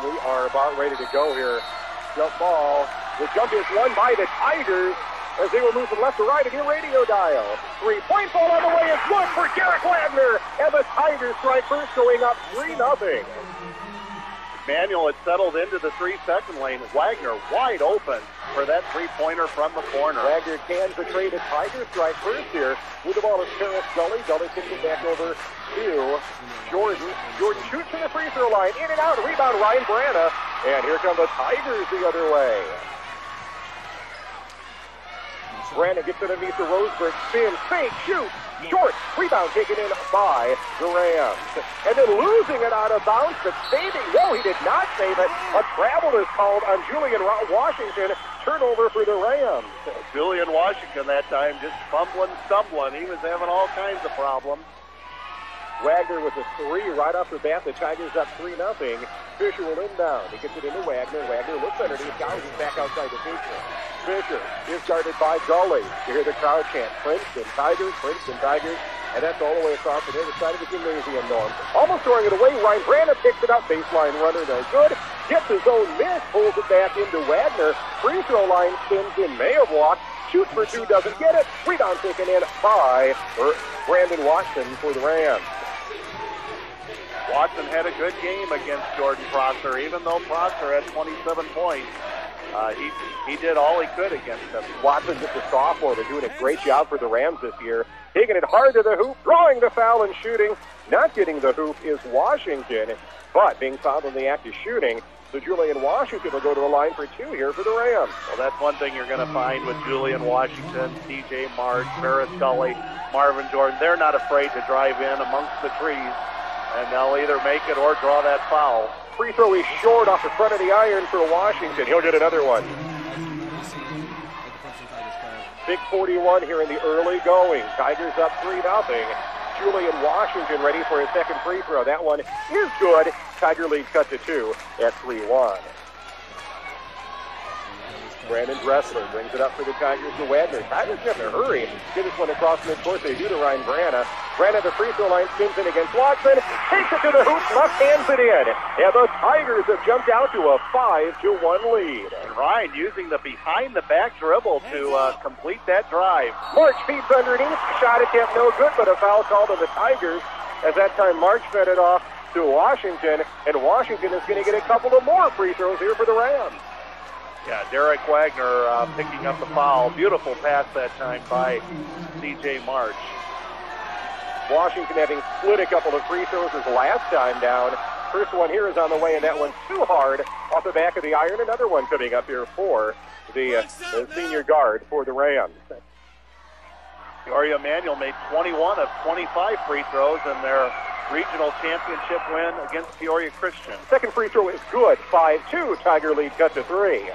we are about ready to go here. Jump ball. The jump is won by the Tigers as they will move from left to right at your radio dial. 3-point ball on the way is good for Derek Wagner, and the Tigers strike first, going up 3-0. Manuel had settled into the 3-second lane. Wagner wide open for that three-pointer from the corner. Wagner cans the trade. The Tigers strike first here. With the ball is Terrace Gully. Gully kicks it back over to Jordan. Jordan shoots from the free throw line. In and out. Rebound Ryan Vrana. And here come the Tigers the other way. Vrana gets it underneath the Roseburg. Spin, fake, shoot, short. Rebound taken in by the Rams. And then losing it out of bounds, but saving. No, he did not save it. A travel is called on Julian Washington. Turnover for the Rams. Julian Washington that time just fumbling, stumbling. He was having all kinds of problems. Wagner with a three right off the bat. The Tigers up 3-0. Fisher will inbound. He gets it into Wagner. Wagner looks underneath. Gowers back outside the Fisher. Fisher is guarded by Gully. You hear the crowd chant, Princeton Tigers, Princeton Tigers. And that's all the way across the other side of the gymnasium, Norm. Almost throwing it away. Ryan Vrana picks it up. Baseline runner, no good. Gets his own miss. Pulls it back into Wagner. Free throw line spins in. May have walked. Shoots for two. Doesn't get it. Rebound taken in by Brandon Watson for the Rams. Watson had a good game against Jordan Prosser, even though Prosser had 27 points. He did all he could against him. Watson, just a sophomore, but doing a great job for the Rams this year. Taking it hard to the hoop, drawing the foul and shooting. Not getting the hoop is Washington, but being fouled in the act of shooting. So Julian Washington will go to the line for two here for the Rams. Well, that's one thing you're going to find with Julian Washington, TJ March, Ferris Gully, Marvin Jordan. They're not afraid to drive in amongst the trees, and they'll either make it or draw that foul. Free throw is short off the front of the iron for Washington. He'll get another one. 6:41 here in the early going. Tigers up 3-0. Julian Washington ready for his second free throw. That one is good. Tiger lead cut to 2 at 3-1. Brandon Dressler brings it up for the Tigers to Wagner. Tigers have to hurry. Get this one across midcourt. They do to Ryan Vrana. Vrana, the free throw line, spins in against Watson. Takes it to the hoop. Left hands it in. And the Tigers have jumped out to a 5-1 lead. And Ryan using the behind-the-back dribble to complete that drive. March feeds underneath. Shot attempt no good, but a foul called on the Tigers. As that time March fed it off to Washington. And Washington is going to get a couple of more free throws here for the Rams. Yeah, Derek Wagner picking up the foul. Beautiful pass that time by C.J. March. Washington having split a couple of free throws his last time down. First one here is on the way, and that one's too hard off the back of the iron. Another one coming up here for the senior guard for the Rams. Peoria Manual made 21 of 25 free throws in their regional championship win against Peoria Christian. Second free throw is good. 5-2. Tiger lead cut to 3.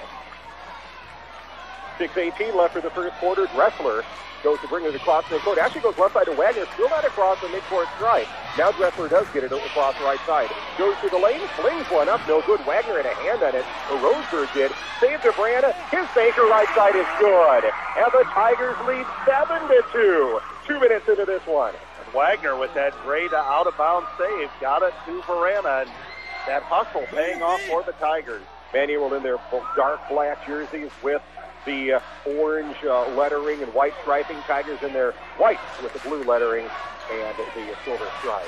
6:18 left for the first quarter. Dressler goes to bring it across midcourt. Actually goes left side to Wagner. Still not across the midcourt stripe. Now Dressler does get it across the right side. Goes to the lane. Flings one up. No good. Wagner had a hand on it. Roseburg did. Save to Vrana. His banker right side is good. And the Tigers lead 7-2. 2 minutes into this one. And Wagner with that great out-of-bounds save got it to Vrana. And that hustle paying off for the Tigers. Manual in their dark black jerseys with the orange lettering and white striping. Tigers in their white with the blue lettering and the silver stripe.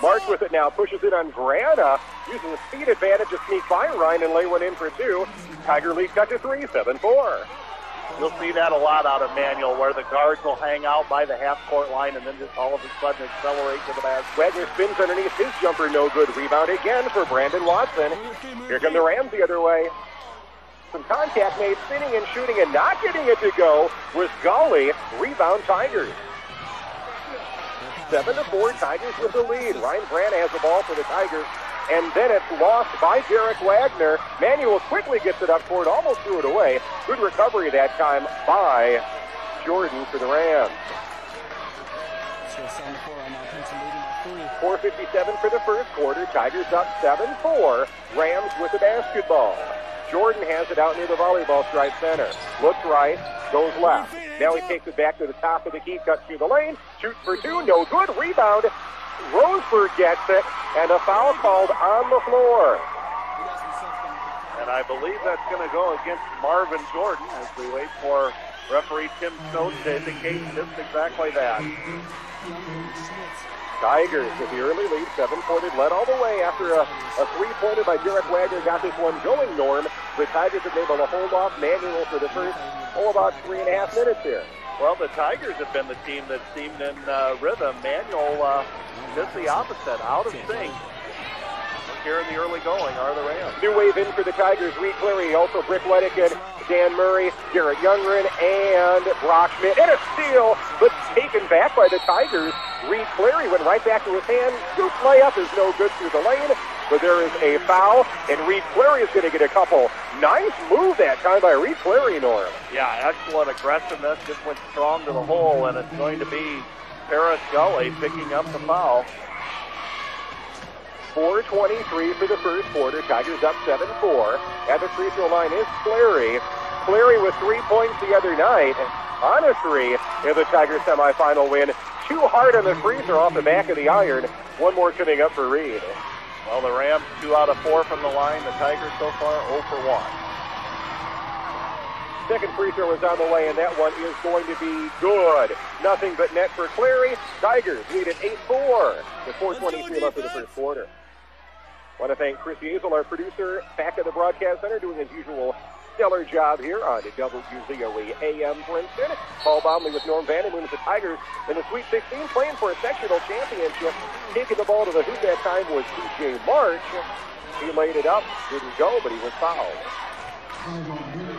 March with it now, pushes it on Vrana, using the speed advantage to sneak by Ryan and lay one in for 2. Tiger lead cut to 3, 7-4. You'll see that a lot out of Manual, where the guards will hang out by the half-court line and then just all of a sudden accelerate to the basket. Wagner spins underneath his jumper, no good. Rebound again for Brandon Watson. Here come the Rams the other way. Some contact made, spinning and shooting and not getting it to go was Gully. Rebound Tigers. 7-4, Tigers with the lead. Ryan Vrana has the ball for the Tigers. And then it's lost by Derek Wagner. Manuel quickly gets it up court, almost threw it away. Good recovery that time by Jordan for the Rams. 4:57 for the first quarter. Tigers up 7-4. Rams with the basketball. Jordan has it out near the volleyball stripe center. Looks right, goes left. Now he takes it back to the top of the key, cuts through the lane, shoots for 2, no good. Rebound Roseburg gets it, and a foul called on the floor. And I believe that's going to go against Marvin Jordan as we wait for referee Tim Stone to indicate just exactly that. Tigers with the early lead, 7-pointed, led all the way after a three-pointer by Derek Wagner got this one going, Norm. The Tigers have been able to hold off Manual for the first, about 3.5 minutes here. Well, the Tigers have been the team that seemed in rhythm. Manual just the opposite, out of sync. Here in the early going are the Rams. New wave in for the Tigers. Reed Cleary, also Brick Wettigan, Dan Murray, Garrett Youngren, and Brock Schmidt. And a steal, but taken back by the Tigers. Reed Cleary went right back to his hand. Scoop layup is no good through the lane, but there is a foul, and Reed Cleary is going to get a couple. Nice move that time by Reed Cleary, Norm. Yeah, excellent aggressiveness. Just went strong to the hole, and it's going to be Paris Gully picking up the foul. 4:23 for the first quarter. Tigers up 7-4. At the free throw line is Cleary. Cleary with 3 points the other night. On a three in the Tigers semifinal win. Too hard on the free throw off the back of the iron. One more coming up for Reed. Well, the Rams 2 out of 4 from the line. The Tigers so far 0 for 1. Second free throw is on the way, and that one is going to be good. Nothing but net for Cleary. Tigers lead at 8-4 with 4:23 left in the first quarter. I want to thank Chris Yazel, our producer, back at the broadcast center, doing his usual stellar job here on WZOE AM Princeton. Paul Bomleny with Norm Vandermoon with the Tigers in the Sweet 16, playing for a sectional championship. Taking the ball to the hoop that time was TJ March. He laid it up, didn't go, but he was fouled.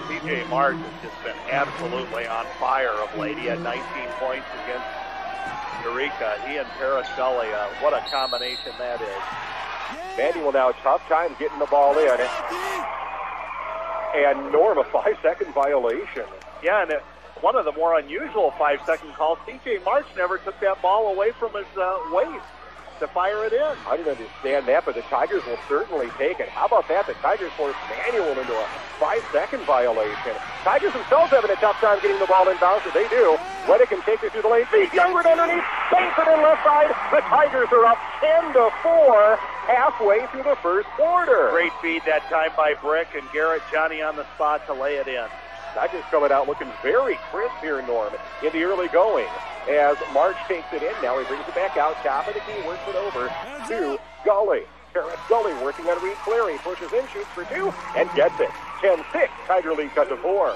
TJ March has just been absolutely on fire of late. He had 19 points against Eureka. He and Paris Gully, what a combination that is. Manual now, tough time getting the ball in. And Norm, a 5-second violation. Yeah, and one of the more unusual 5-second calls, TJ March never took that ball away from his waist to fire it in. I didn't understand that, but the Tigers will certainly take it. How about that? The Tigers forced Manual into a 5-second violation. Tigers themselves having a tough time getting the ball in bounds, but they do. Wettigan takes it through the lane. Beat Youngren underneath. Banks it in left side. The Tigers are up 10-4 halfway through the first quarter. Great feed that time by Brick, and Garrett Johnny on the spot to lay it in. Tigers coming out looking very crisp here, Norm, in the early going. As March takes it in, now he brings it back out. Top of the key, works it over to Gully. Paris Gully working on Reed Cleary. Pushes in, shoots for 2, and gets it. 10-6. Tiger lead cut to 4.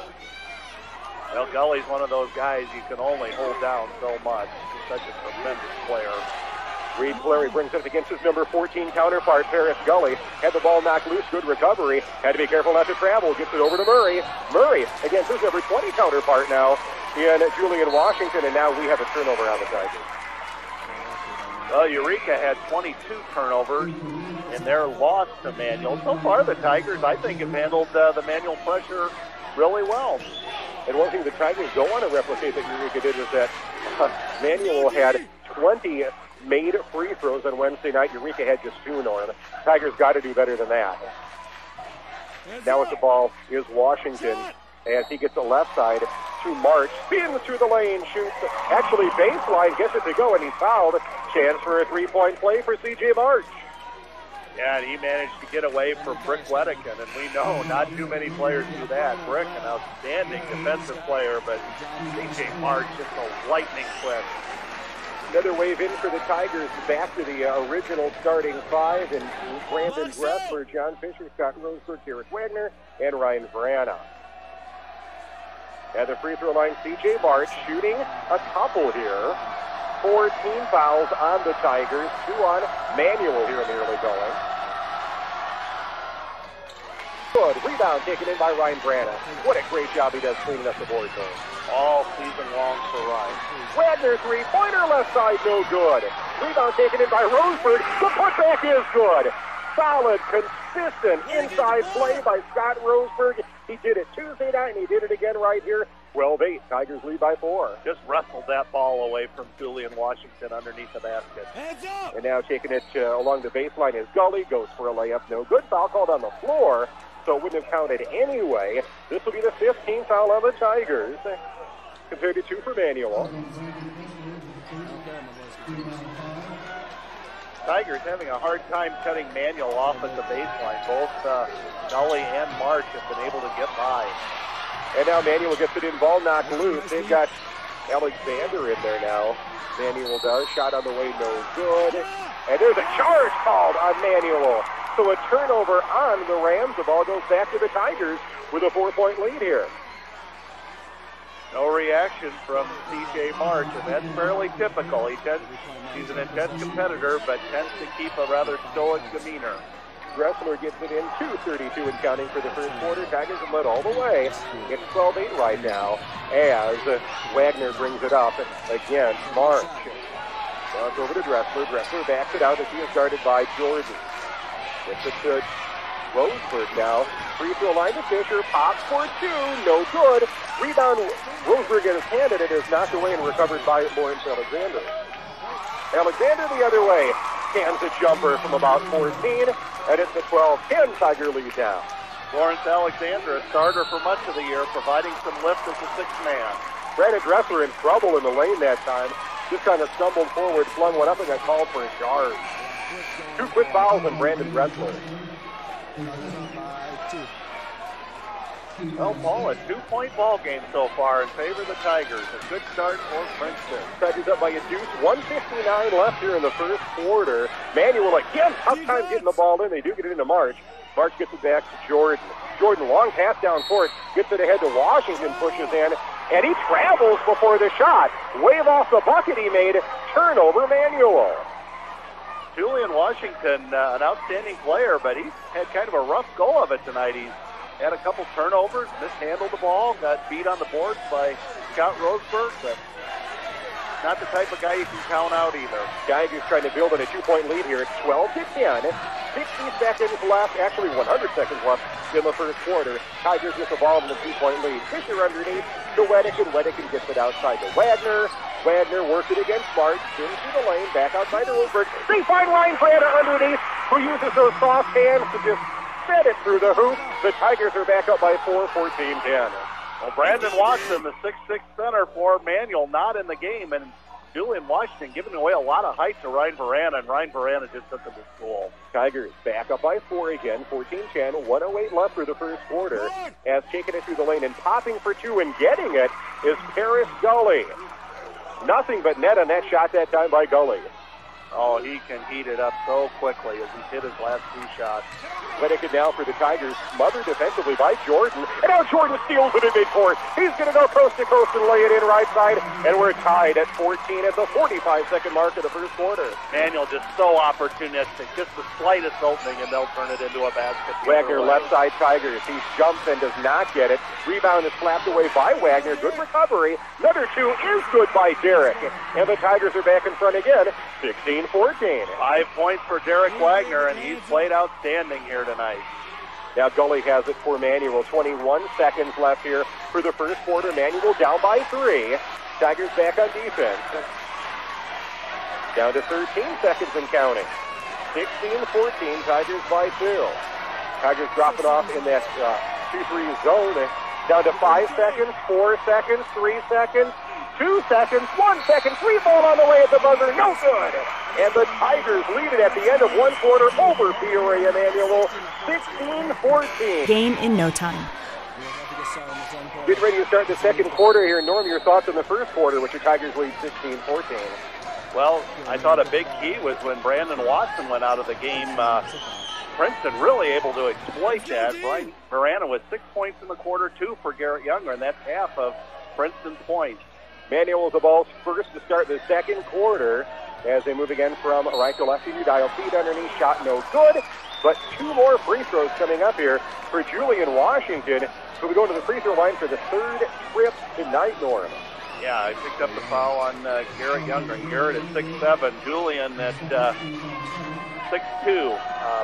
Well, Gully's one of those guys you can only hold down so much. He's such a tremendous player. Reed Cleary brings it against his number 14 counterpart, Paris Gully. Had the ball knocked loose, good recovery. Had to be careful not to travel. Gets it over to Murray. Murray against his number 20 counterpart now in Julian Washington, and now we have a turnover on the Tigers. Well, Eureka had 22 turnovers in their loss to Manual. So far, the Tigers, I think, have handled the Manual pressure really well. And one thing the Tigers don't want to replicate that Eureka did is that Manual had 20 made free throws on Wednesday night. Eureka had just 2, Norm. Tigers got to do better than that. Now with the ball is Washington as he gets the left side to March. Spins through the lane, shoots actually baseline, gets it to go, and he's fouled. Chance for a 3-point play for C.J. March. Yeah, and he managed to get away from Brick Wettigan, and we know not too many players do that. Brick, an outstanding defensive player, but C.J. March just a lightning quick. Another wave in for the Tigers, back to the original starting 5, and Brandon Gress for John Fisher, Scott Roseburg, Derek Wagner, and Ryan Vrana. At the free throw line, C.J. March shooting a couple here. 14 fouls on the Tigers, 2 on Manual here in the early going. Good rebound taken in by Ryan Vrana. What a great job he does cleaning up the board zone. All season long for Ryan. Wagner 3-pointer left side, no good. Rebound taken in by Roseburg. The putback is good. Solid, consistent inside play by Scott Roseburg. He did it Tuesday night, and he did it again right here. 12-8. Tigers lead by 4. Just wrestled that ball away from Julian Washington underneath the basket. And now taking it along the baseline is Gully. Goes for a layup. No good. Foul called on the floor, so it wouldn't have counted anyway. This will be the 15th foul on the Tigers, compared to 2 for Manual. Tigers having a hard time cutting Manual off at the baseline. Both Gully and March have been able to get by. And now Manual gets it in, ball knocked loose. They've got Alexander in there now. Manual does, shot on the way, no good. And there's a charge called on Manual. So a turnover on the Rams. The ball goes back to the Tigers with a 4-point lead here. No reaction from C.J. March, and that's fairly typical. He's an intense competitor, but tends to keep a rather stoic demeanor. Dressler gets it in, 2:32 and counting for the first quarter. Tigers have led all the way. It's 12-8 right now as Wagner brings it up against March. Runs over to Dressler. Dressler backs it out as he is guarded by Jordan. Gets it to Roseburg now. Free throw line to Fisher. Pops for two. No good. Rebound. Roseburg gets his hand at it. Is knocked away and recovered by Lawrence Alexander. Alexander the other way. Cans a jumper from about 14. And it's a 12-10 Tiger lead now. Lawrence Alexander, a starter for much of the year, providing some lift as a sixth man. Brandon Dressler in trouble in the lane that time. Just kind of stumbled forward, flung one up, and got called for a charge. 2 quick fouls on Brandon Dressler. Well, Paul, a 2-point ball game so far in favor of the Tigers. A good start for Princeton. Tigers up by a deuce. 1:59 left here in the first quarter. Manual again, tough time getting the ball in. They do get it into March. March gets it back to Jordan. Jordan, long pass down court, gets it ahead to Washington, pushes in, and he travels before the shot. Wave off the bucket he made. Turnover, Manual. Julian Washington, an outstanding player, but he's had kind of a rough go of it tonight. He's had a couple turnovers, mishandled the ball, got beat on the boards by Scout Roseburg, but not the type of guy you can count out either. Tigers trying to build on a 2-point lead here. It's 12-10. 60 seconds left, actually 100 seconds left in the first quarter. Tigers with the ball in the 2-point lead. Fisher underneath to Weddicken. Weddicken gets it outside to Wagner. Wagner works it against March. Into the lane, back outside to Roseburg. They find Ryan Vrana underneath, who uses those soft hands to just set it through the hoop. The Tigers are back up by 4, 14-10. Well, Brandon Watson, the 6'6" center for Manual, not in the game, and Julian Washington giving away a lot of height to Ryan Vrana, and Ryan Vrana just took him to school. Tigers back up by 4 again, 14-10, 1:08 left for the first quarter. As taking it through the lane and popping for 2 and getting it is Paris Gully. Nothing but net on that shot that time by Gully. Oh, he can heat it up so quickly as he hit his last 2 shots. Weddicken now for the Tigers, smothered defensively by Jordan. And now Jordan steals it in midcourt. He's going to go coast to coast and lay it in right side. And we're tied at 14 at the 45-second mark of the first quarter. Manual just so opportunistic. Just the slightest opening, and they'll turn it into a basket. Wagner left side Tigers. He jumps and does not get it. Rebound is slapped away by Wagner. Good recovery. Another 2 is good by Derek. And the Tigers are back in front again. 16-14. 5 points for Derek Wagner, and he's played outstanding here tonight. Now Gully has it for Manual. 21 seconds left here for the first quarter. Manual down by 3. Tigers back on defense. Down to 13 seconds and counting. 16-14, Tigers by 2. Tigers dropping off in that 2-3 zone. Down to 5 seconds, 4 seconds, 3 seconds. 2 seconds, 1 second, 3 ball on the way at the buzzer, no good. And the Tigers lead it at the end of 1 quarter over Peoria Manual, 16-14. Game in no time. Getting ready to start the second quarter here. Norm, your thoughts on the first quarter, which your Tigers lead 16-14. Well, I thought a big key was when Brandon Watson went out of the game. Princeton really able to exploit that. Brian Vrana with 6 points in the quarter, 2 for Garrett Younger, and that's half of Princeton's points. Manual with the ball first to start the second quarter as they move again from right to left. You dial feed underneath, shot no good, but 2 more free throws coming up here for Julian Washington, who will go to the free throw line for the 3rd trip tonight, Norm. Yeah, I picked up the foul on Garrett Younger. Garrett at 6'7", Julian at 6'2".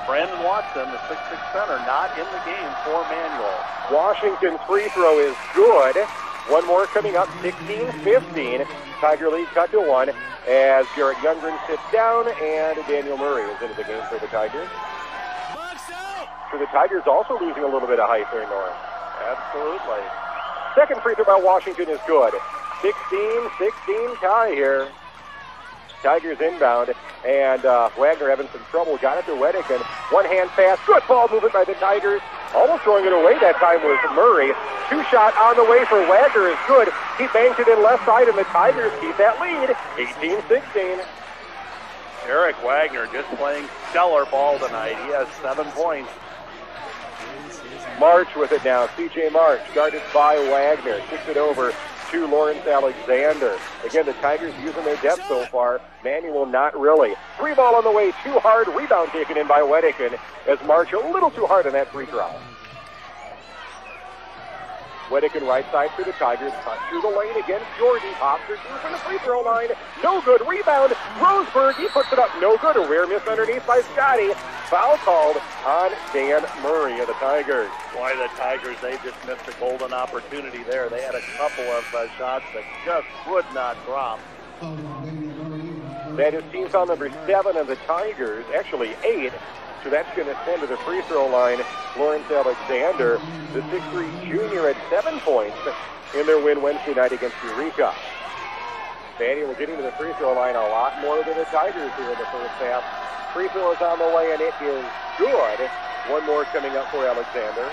Brandon Watson, the 6'6" center, not in the game for Manual. Washington's free throw is good. 1 more coming up, 16-15. Tiger lead cut to 1 as Garrett Youngren sits down and Daniel Murray is into the game for the Tigers. For the Tigers also losing a little bit of height there, Norm. Absolutely. Second free throw by Washington is good. 16-16 tie here. Tigers inbound, and Wagner having some trouble. Got it to Weddick, and one-hand pass. Good ball movement by the Tigers. Almost throwing it away that time was Murray. Two-shot on the way for Wagner is good. He banks it in left side, and the Tigers keep that lead, 18-16. Eric Wagner just playing stellar ball tonight. He has 7 points. March with it now. C.J. March, guarded by Wagner. Kicks it over to Lawrence Alexander. Again, the Tigers using their depth so far. Manuel not really. Free ball on the way, too hard. Rebound taken in by Weddick, as March a little too hard on that free throw. Weddick right side for the Tigers. Cut through the lane against Jordan. Pops her through from the free throw line. No good. Rebound. Roseberg. He puts it up. No good. A rare miss underneath by Scotty. Foul called on Dan Murray of the Tigers. Boy, the Tigers, they just missed a golden opportunity there. They had a couple of shots that just would not drop. That is team foul number 7 of the Tigers. Actually 8. So that's going to send to the free throw line Lawrence Alexander, the 6'3 junior, at 7 points in their win Wednesday night against Eureka. Vandy will get into the free throw line a lot more than the Tigers here in the first half. Free throw is on the way, and it is good. One more coming up for Alexander.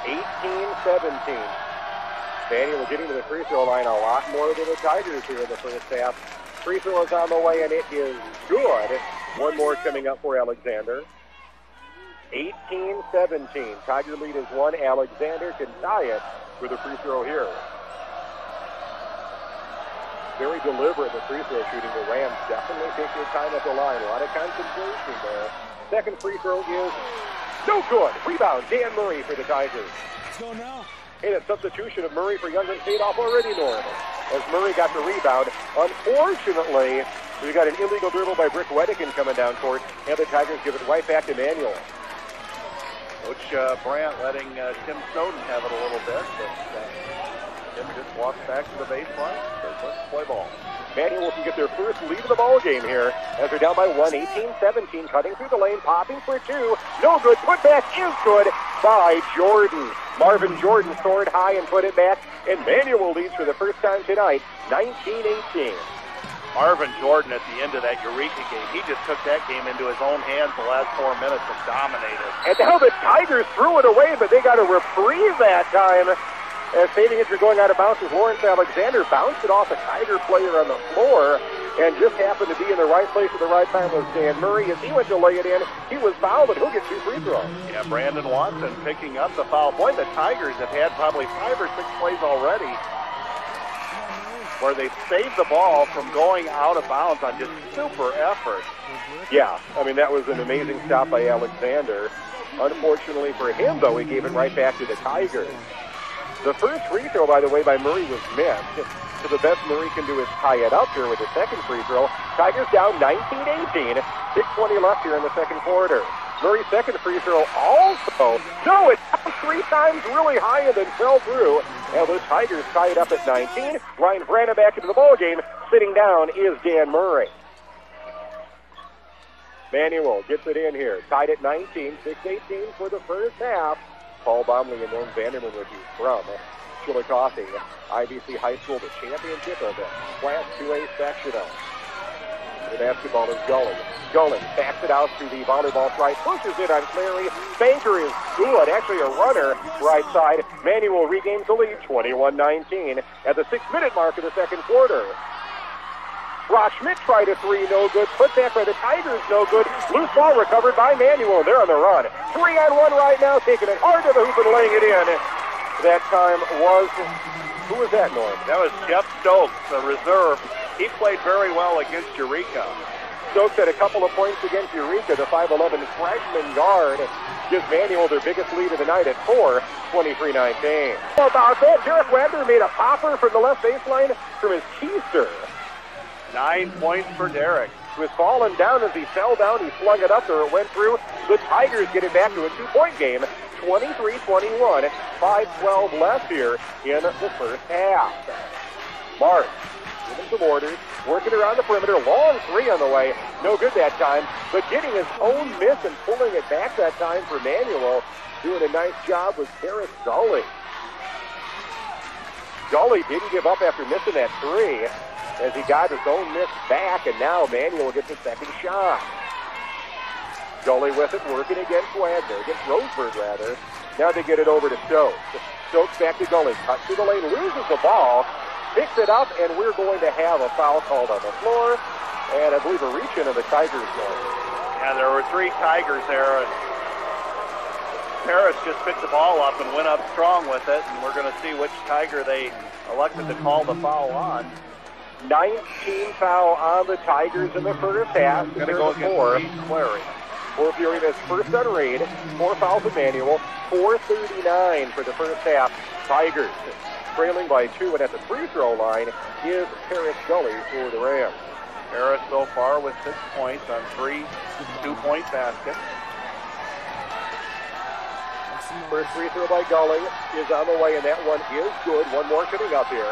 18-17. Vandy will get into the free throw line a lot more than the Tigers here in the first half. Free throw is on the way, and it is good. One more coming up for Alexander. 18-17. Tiger lead is 1. Alexander can tie it with a free throw here. Very deliberate the free throw shooting. The Rams definitely take their time at the line. A lot of concentration there. Second free throw is no good. Rebound, Dan Murray for the Tigers. Let's go now. And a substitution of Murray for Youngman paid off already normal. As Murray got the rebound. Unfortunately, we got an illegal dribble by Brick Weddick coming down court, and the Tigers give it right back to Manuel. Coach Brandt letting Tim Snowden have it a little bit, but Tim just walks back to the baseline. So let's play ball. Manuel can get their first lead of the ball game here as they're down by 1, 18-17, cutting through the lane, popping for 2. No good. Putback is good by Jordan. Marvin Jordan soared high and put it back, and Manuel leads for the first time tonight, 19-18. Marvin Jordan at the end of that Eureka game, he just took that game into his own hands the last 4 minutes and dominated. And now the Tigers threw it away, but they got a reprieve that time. As saving it for going out of bounds with Lawrence Alexander, bounced it off a Tiger player on the floor, and just happened to be in the right place at the right time was Dan Murray. As he went to lay it in, he was fouled, but he'll get 2 free throws. Yeah, Brandon Watson picking up the foul. Boy, the Tigers have had probably 5 or 6 plays already where they saved the ball from going out of bounds on just super effort. Yeah, I mean, that was an amazing stop by Alexander. Unfortunately for him, though, he gave it right back to the Tigers. The first free throw, by the way, by Murray was missed. So the best Murray can do is tie it up here with the second free throw. Tigers down 19-18. 6:20 left here in the second quarter. Murray's second free throw also. No, it's down 3 times really high and then fell through. And the Tigers tie it up at 19. Ryan Vrana back into the ball game. Sitting down is Dan Murray. Manuel gets it in here. Tied at 19. 6:18 for the first half. Paul Bomleny and Norm Vandermoon with you from Chillicothe IBC High School, the championship of the Class 2A sectional. The basketball is Gulling. Gulling backs it out to the volleyball stripe, pushes it on Clary. Banker is good, actually a runner right side. Manuel regains the lead, 21-19 at the 6-minute mark of the second quarter. Rock Schmidt tried a 3, no good. Put back by the Tigers, no good. Loose ball recovered by Manuel. They're on the run. 3-on-1 right now, taking it hard to the hoop and laying it in. That time was, who was that, Norm? That was Jeff Stokes, the reserve. He played very well against Eureka. Stokes had a couple of points against Eureka. The 5'11 freshman guard gives Manuel their biggest lead of the night at 4, 23-19. How about that? Derek Wagner made a popper from the left baseline from his keister. 9 points for Derek. He was falling down as he fell down. He flung it up there. It went through. The Tigers get it back to a 2-point game. 23-21. 5:12 left here in the first half. March giving some orders. Working around the perimeter. Long 3 on the way. No good that time. But getting his own miss and pulling it back that time for Manuel. Doing a nice job with Harris Gully. Gully didn't give up after missing that 3. as he got his own miss back, and now Manuel gets a second shot. Gully with it, working against Roseburg rather. Now they get it over to Stokes. Stokes back to Gully, cuts through the lane, loses the ball, picks it up, and we're going to have a foul called on the floor, and I believe a reach-in of the Tigers zone. Yeah, there were 3 Tigers there, and Paris just picked the ball up and went up strong with it, and we're going to see which Tiger they elected to call the foul on. 19 foul on the Tigers in the first half. Going to go against Clary. For Peoria's first on raid, 4 fouls with Manuel, 4:39 for the first half. Tigers trailing by 2, and at the free throw line is Paris Gully for the Rams. Paris so far with 6 points on 3 two-point baskets. First free throw by Gully is on the way, and that one is good. One more coming up here.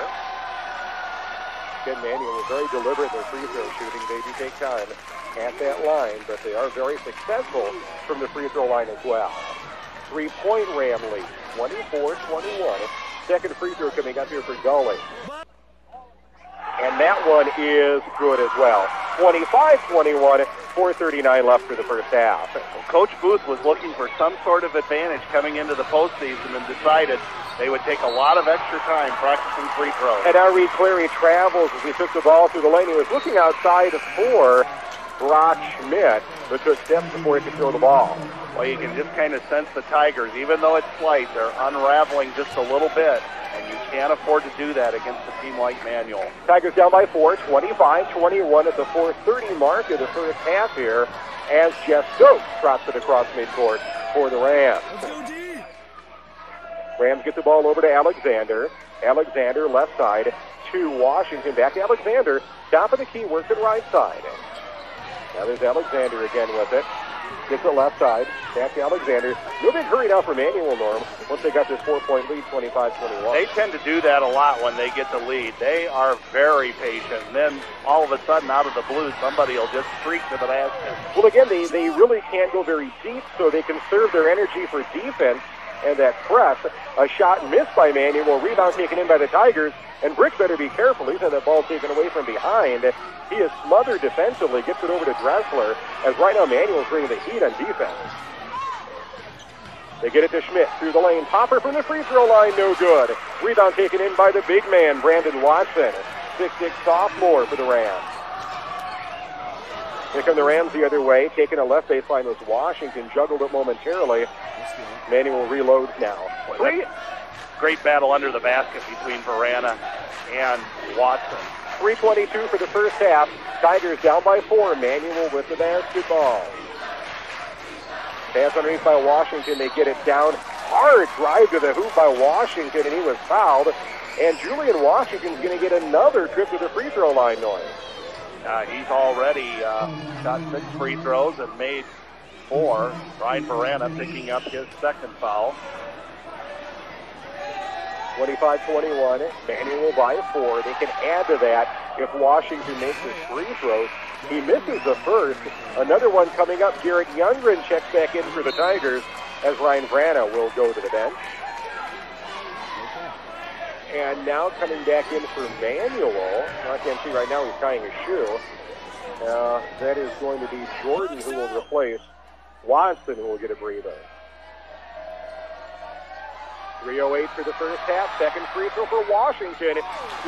Ken Manuel was very deliberate in their free throw shooting. They do take time at that line, but they are very successful from the free throw line as well. 3-point Ram lead, 24-21. Second free throw coming up here for Gully. And that one is good as well. 25-21, 4:39 left for the first half. Coach Booth was looking for some sort of advantage coming into the postseason and decided they would take a lot of extra time practicing free throws. And now Reed Clary travels as he took the ball through the lane. He was looking outside for Brock Schmidt, but took steps before he could throw the ball. Well, you can just kind of sense the Tigers, even though it's slight, they're unraveling just a little bit, and you can't afford to do that against a team like Manual. Tigers down by 4, 25-21 at the 4:30 mark of the first half here, as Jeff Stokes drops it across midcourt for the Rams. Rams get the ball over to Alexander. Alexander left side to Washington. Back to Alexander. Top of the key, works it right side. Now there's Alexander again with it. Gets it left side. Back to Alexander. No big hurry now for Manual, Norm. Once they got this 4-point lead, 25-21. They tend to do that a lot when they get the lead. They are very patient. And then all of a sudden, out of the blue, somebody will just streak to the basket. Well, again, they really can't go very deep, so they conserve their energy for defense and that press. A shot missed by Manual. Rebound taken in by the Tigers. And Brick better be careful. He's had that ball taken away from behind. He is smothered defensively. Gets it over to Dressler. As right now Manual's bringing the heat on defense. They get it to Schmidt through the lane. Popper from the free throw line. No good. Rebound taken in by the big man, Brandon Watson. 6'6" sophomore for the Rams. Here come the Rams the other way. Taking a left baseline was Washington. Juggled it momentarily. Manual reloads now. Great battle under the basket between Vrana and Watson. 3:22 for the first half. Tigers down by 4. Manual with the basketball. Pass underneath by Washington. They get it down. Hard drive to the hoop by Washington, and he was fouled. And Julian Washington's going to get another trip to the free throw line, Noy. He's already shot 6 free throws and made 4. Ryan Vrana picking up his second foul. 25-21, Manual by 4. They can add to that if Washington makes his free throws. He misses the first. Another one coming up. Garrett Youngren checks back in for the Tigers as Ryan Vrana will go to the bench. And now coming back in for Manual. I can't see right now, he's tying his shoe. That is going to be Jordan who will replace Watson, who will get a breather. 3:08 for the first half. Second free throw for Washington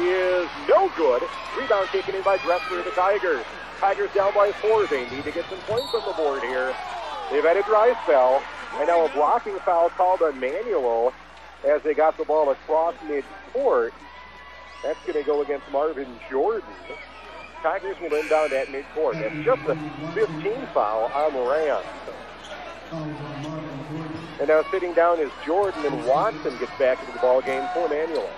is no good. Rebound taken in by Dressler of the Tigers. Tigers down by 4. They need to get some points on the board here. They've had a dry spell, and now a blocking foul called on Manual as they got the ball across midcourt. That's going to go against Marvin Jordan. Tigers will inbound at midcourt. That's just a 15 foul on the Rams. And now sitting down is Jordan, and Watson gets back into the ball game for Manual.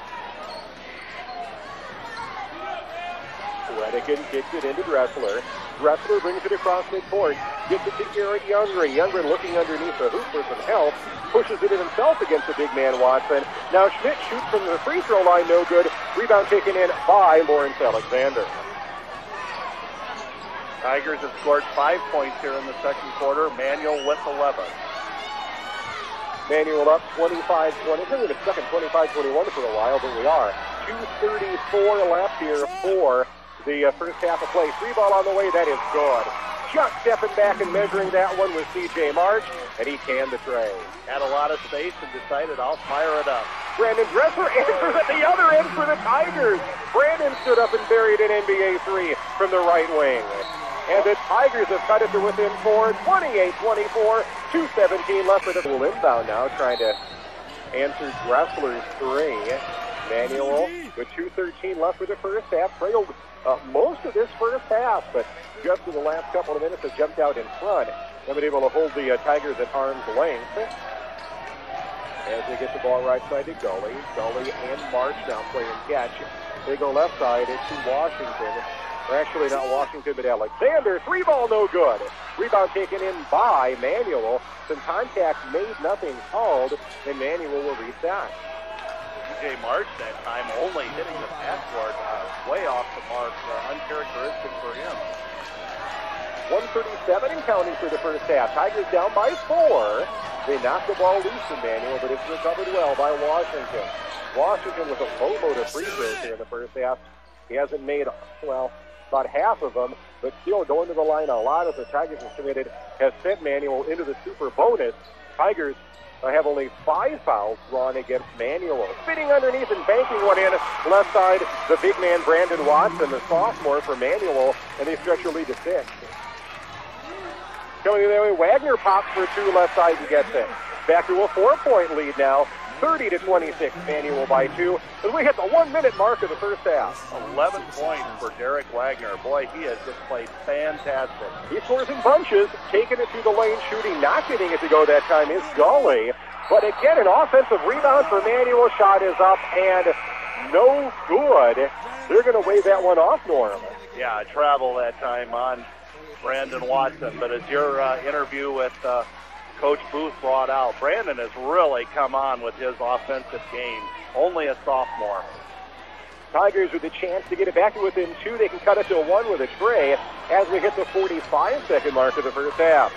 Redigan kicks it into Dressler. Dressler brings it across midcourt. Gets it to Garrett Youngren. Youngren looking underneath the hoop for some help. Pushes it in himself against the big man Watson. Now Schmidt shoots from the free throw line, no good. Rebound taken in by Lawrence Alexander. Tigers have scored 5 points here in the second quarter. Manual with 11. Manual up 25-20. It's been the second 25-21 for a while, but we are. 2:34 left here for the first half of play. 3 ball on the way. That is good. Just stepping back and measuring that one with C.J. March, and he canned the tray. Had a lot of space and decided I'll fire it up. Brandon Dressler answers at the other end for the Tigers. Brandon stood up and buried an NBA 3 from the right wing. And the Tigers have cut it to within 4, 28-24, 2:17 left for the inbound now, trying to answer Dressler's 3. Manuel with 2:13 left for the first half, trailed most of this first half, but just in the last couple of minutes has jumped out in front. They've been able to hold the Tigers at arm's length. As they get the ball right side to Gully. Gully and March now playing catch. They go left side to Washington. Or actually not Washington, but Alexander. 3 ball, no good. Rebound taken in by Manuel. Some contact made, nothing called, and Manuel will reset. C.J. March that time only hitting the password way off the mark, uncharacteristic for him. 1:37 and counting for the first half. Tigers down by 4. They knock the ball loose from Manuel, but it's recovered well by Washington. Washington with a boatload of free throws here in the first half. He hasn't made, well, about half of them, but still going to the line a lot as the Tigers have committed, has sent Manuel into the super bonus. Tigers have only 5 fouls drawn against Manuel. Spinning underneath and banking one in. Left side, the big man Brandon Watson, the sophomore for Manuel, and they stretch a lead to 6. Coming the way, Wagner pops for 2 left side and gets it. Back to a 4-point lead now. 30-26, Manuel by 2. As we hit the 1-minute mark of the first half. 11 points for Derek Wagner. Boy, he has just played fantastic. He scores in bunches, taking it to the lane, shooting, not getting it to go that time is Gully. But again, an offensive rebound for Manuel. Shot is up and no good. They're going to wave that one off, Norm. Yeah, travel that time on Brandon Watson. But as your interview with Coach Booth brought out, Brandon has really come on with his offensive game. Only a sophomore. Tigers with a chance to get it back to within 2. They can cut it to 1 with a tray as we hit the 45-second mark of the first half.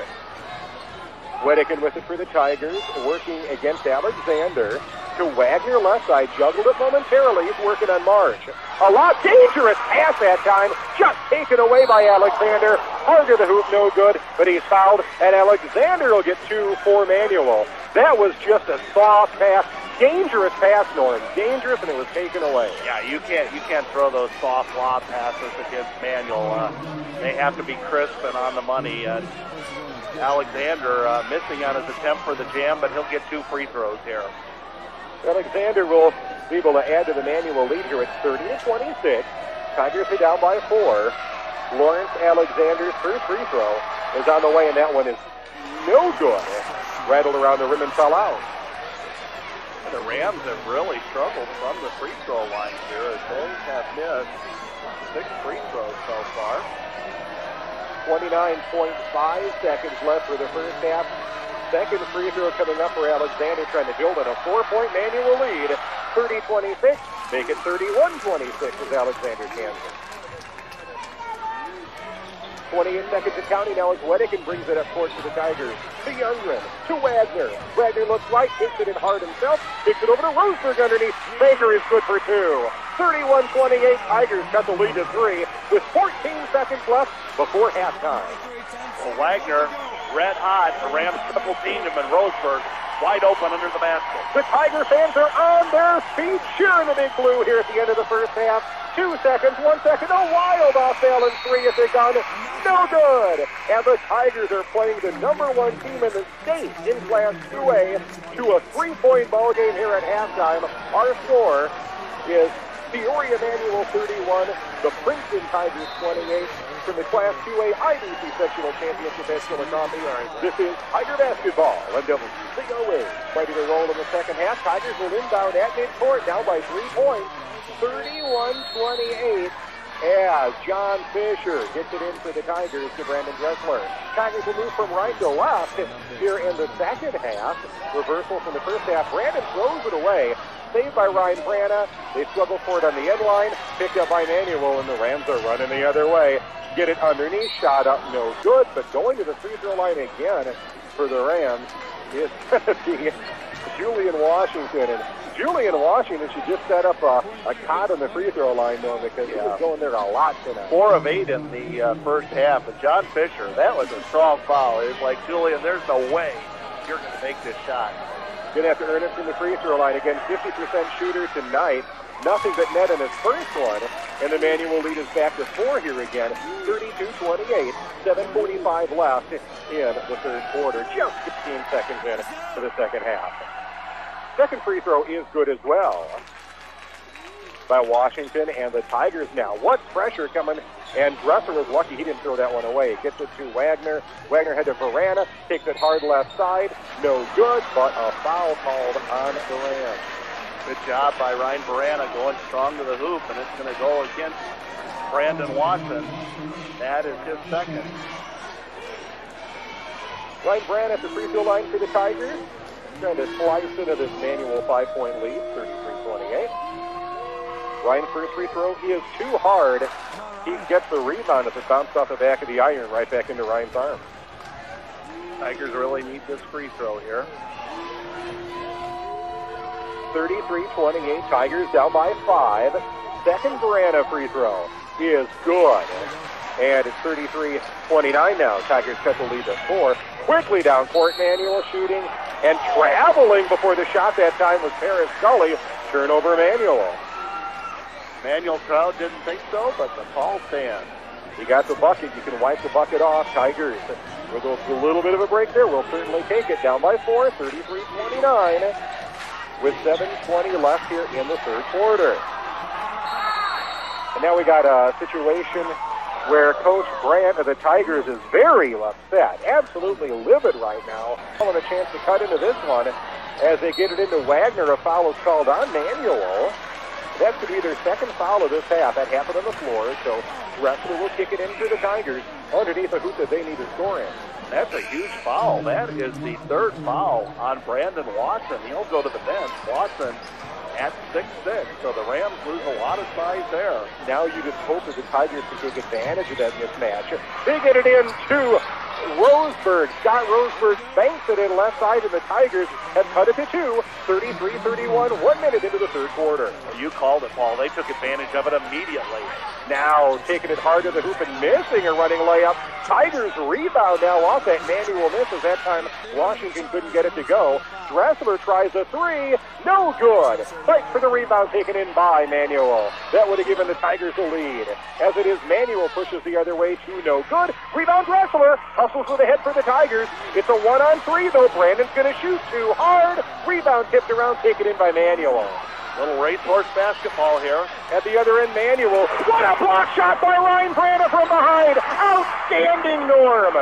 Wedican with it for the Tigers, working against Alexander. To Wagner left side, juggled it momentarily. He's working on March. A lot dangerous pass that time, just taken away by Alexander. Hard to the hoop, no good, but he's fouled, and Alexander will get 2 for Manuel. That was just a soft pass, dangerous pass, Norm. Dangerous, and it was taken away. Yeah, you can't throw those soft lob passes against Manuel. They have to be crisp and on the money. Alexander missing on his attempt for the jam, but he'll get 2 free throws here. Alexander will be able to add to the Manuel lead here at 30-26. Tigers are down by 4. Lawrence Alexander's first free throw is on the way, and that one is no good. Rattled around the rim and fell out. The Rams have really struggled from the free throw line here as they have missed 6 free throws so far. 29.5 seconds left for the first half. Second free throw coming up for Alexander, trying to build on a 4-point Manuel lead. 30-26, make it 31-26 as Alexander cans it. 28 seconds and counting now as Wedican brings it up court to the Tigers. To Youngren, to Wagner. Wagner looks right, takes it in hard himself, kicks it over to Roseberg underneath. Baker is good for 2. 31-28, Tigers cut the lead to 3 with 14 seconds left before halftime. Well, Wagner, red hot. The Rams triple teamed him, and Roseberg wide open under the basket. The Tiger fans are on their feet, cheering the big blue here at the end of the first half. 2 seconds, 1 second, a wild off-balance 3 at the gun. No good. And the Tigers are playing the #1 team in the state in Class 2A to a 3-point ball game here at halftime. Our score is Peoria Manual 31, the Princeton Tigers 28. From the Class 2A IBC Sectional Championship at Chillicothe. This is Tiger Basketball on WZOE. Ready to roll in the second half. Tigers will inbound at midcourt, down by 3 points. 31-28 as John Fisher gets it in for the Tigers to Brandon Dressler. Tigers will move from right to left here in the second half. Reversal from the first half. Brandon throws it away. Saved by Mike Vrana. They struggle for it on the end line. Picked up by Manuel, and the Rams are running the other way. Get it underneath. Shot up, no good. But going to the free throw line again for the Rams is going to be Julian Washington. And Julian Washington should just set up a cot on the free throw line, though, because he was going there a lot tonight. 4 of 8 in the first half. And John Fisher, that was a strong foul. It was like, Julian, there's no way you're going to make this shot. Going to have to earn it from the free throw line. Again, 50% shooter tonight. Nothing but net in his first one. And the Manual lead is back to 4 here again. 32-28. 7:45 left in the third quarter. Just 15 seconds in for the second half. Second free throw is good as well by Washington and the Tigers now. What pressure coming, and Dresser was lucky he didn't throw that one away. Gets it to Wagner. Wagner head to Vrana, takes it hard left side. No good, but a foul called on the Rams. Good job by Ryan Vrana going strong to the hoop, and it's going to go against Brandon Watson. That is his second. Ryan Vrana at the free throw line for the Tigers. Trying to slice into this Manual 5-point lead, 33-28. Ryan's first free throw is too hard. He gets the rebound as it bounced off the back of the iron right back into Ryan's arms. Tigers really need this free throw here. 33-28, Tigers down by 5. Second Vrana free throw is good. And it's 33-29 now. Tigers cut the lead to 4. Quickly down court, Manual shooting and traveling before the shot that time was Paris Scully. Turnover Manual. Manual crowd didn't think so, but the call stands. You got the bucket. You can wipe the bucket off. Tigers with a little bit of a break there. We'll certainly take it. Down by 4, 33-29. With 7:20 left here in the third quarter. And now we got a situation where Coach Brandt of the Tigers is very upset, absolutely livid right now. Having a chance to cut into this one as they get it into Wagner. A foul is called on Manual. That could be their second foul of this half. That happened on the floor, so Drexler will kick it in for the Tigers underneath a hoop that they need to score in. That's a huge foul. That is the third foul on Brandon Watson. He'll go to the bench. Watson at 6'6", so the Rams lose a lot of size there. Now you just hope that the Tigers can take advantage of that mismatch. They get it in to Roseburg. Scott Roseburg banks it in left side, and the Tigers have cut it to 2. 33-31, 1 minute into the third quarter. You called it, Paul. They took advantage of it immediately. Now taking it hard to the hoop and missing a running layup. Tigers rebound now off that Manual miss, as that time Washington couldn't get it to go. Dressler tries a 3. No good. Fight for the rebound taken in by Manual. That would have given the Tigers the lead. As it is, Manual pushes the other way to no good. Rebound Dressler. Hustles with a head for the Tigers. It's a 1-on-3 though. Brandon's going to shoot too hard. Rebound tipped around, taken in by Manual. Little racehorse basketball here. At the other end, Manual. What a block shot by Ryan Vrana from behind. Outstanding, Norm.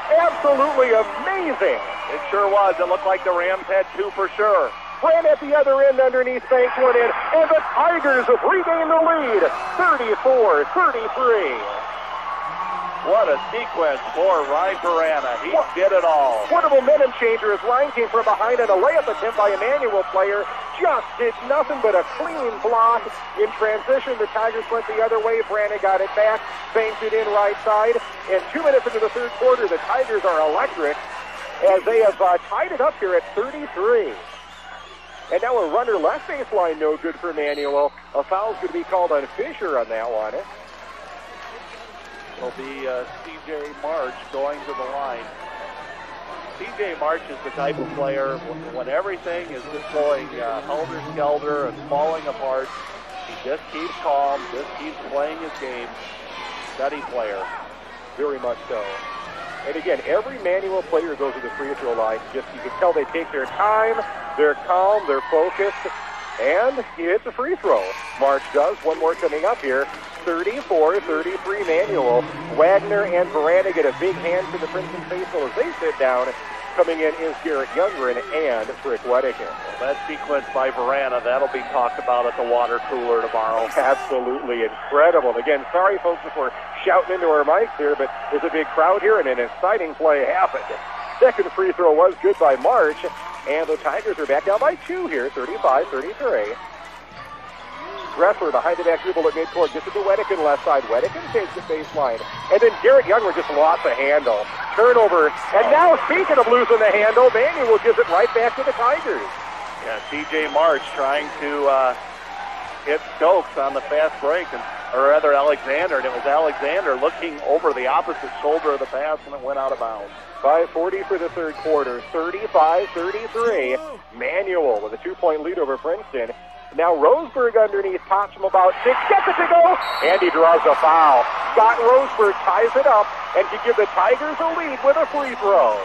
Absolutely amazing. It sure was. It looked like the Rams had 2 for sure. Brand at the other end underneath, banks one in, and the Tigers have regained the lead. 34-33. What a sequence for Ryan Vrana. He did it all. What a momentum changer as Ryan came from behind, and a layup attempt by a Manual player just did nothing but a clean block. In transition, the Tigers went the other way. Vrana got it back, banked it in right side, and 2 minutes into the third quarter, the Tigers are electric as they have tied it up here at 33. And now a runner left baseline, no good for Manual. A foul's going to be called on Fisher on that one. It'll be C.J. March going to the line. C.J. March is the type of player, when everything is just going helter-skelter and falling apart, he just keeps calm, just keeps playing his game. Steady player. Very much so. And again, every Manual player goes to the free throw line. Just you can tell they take their time, they're calm, they're focused, and he hits a free throw. March does. One more coming up here. 34-33 Manual. Wagner and Vrana get a big hand for the Princeton faithful as they sit down. Coming in is Garrett Youngren and Rick Wedekin. That sequence by Vrana, that'll be talked about at the water cooler tomorrow. Absolutely incredible. And again, sorry folks if we're shouting into our mics here, but there's a big crowd here and an exciting play happened. Second free throw was good by March, and the Tigers are back down by 2 here, 35-33. Dressler behind the back dribble at midcourt, gets it to Wedekin left side. Wedekin takes the baseline. And then Garrett Younger just lost the handle. Turnover. And now, speaking of losing the handle, Manuel gives it right back to the Tigers. Yeah, TJ March trying to hit Stokes on the fast break, or rather Alexander, and it was Alexander looking over the opposite shoulder of the pass, and it went out of bounds. 5:40 for the third quarter, 35-33. Manuel with a 2-point lead over Princeton. Now Roseburg underneath, pops from about 6, gets it to go, and he draws a foul. Scott Roseburg ties it up and can give the Tigers a lead with a free throw.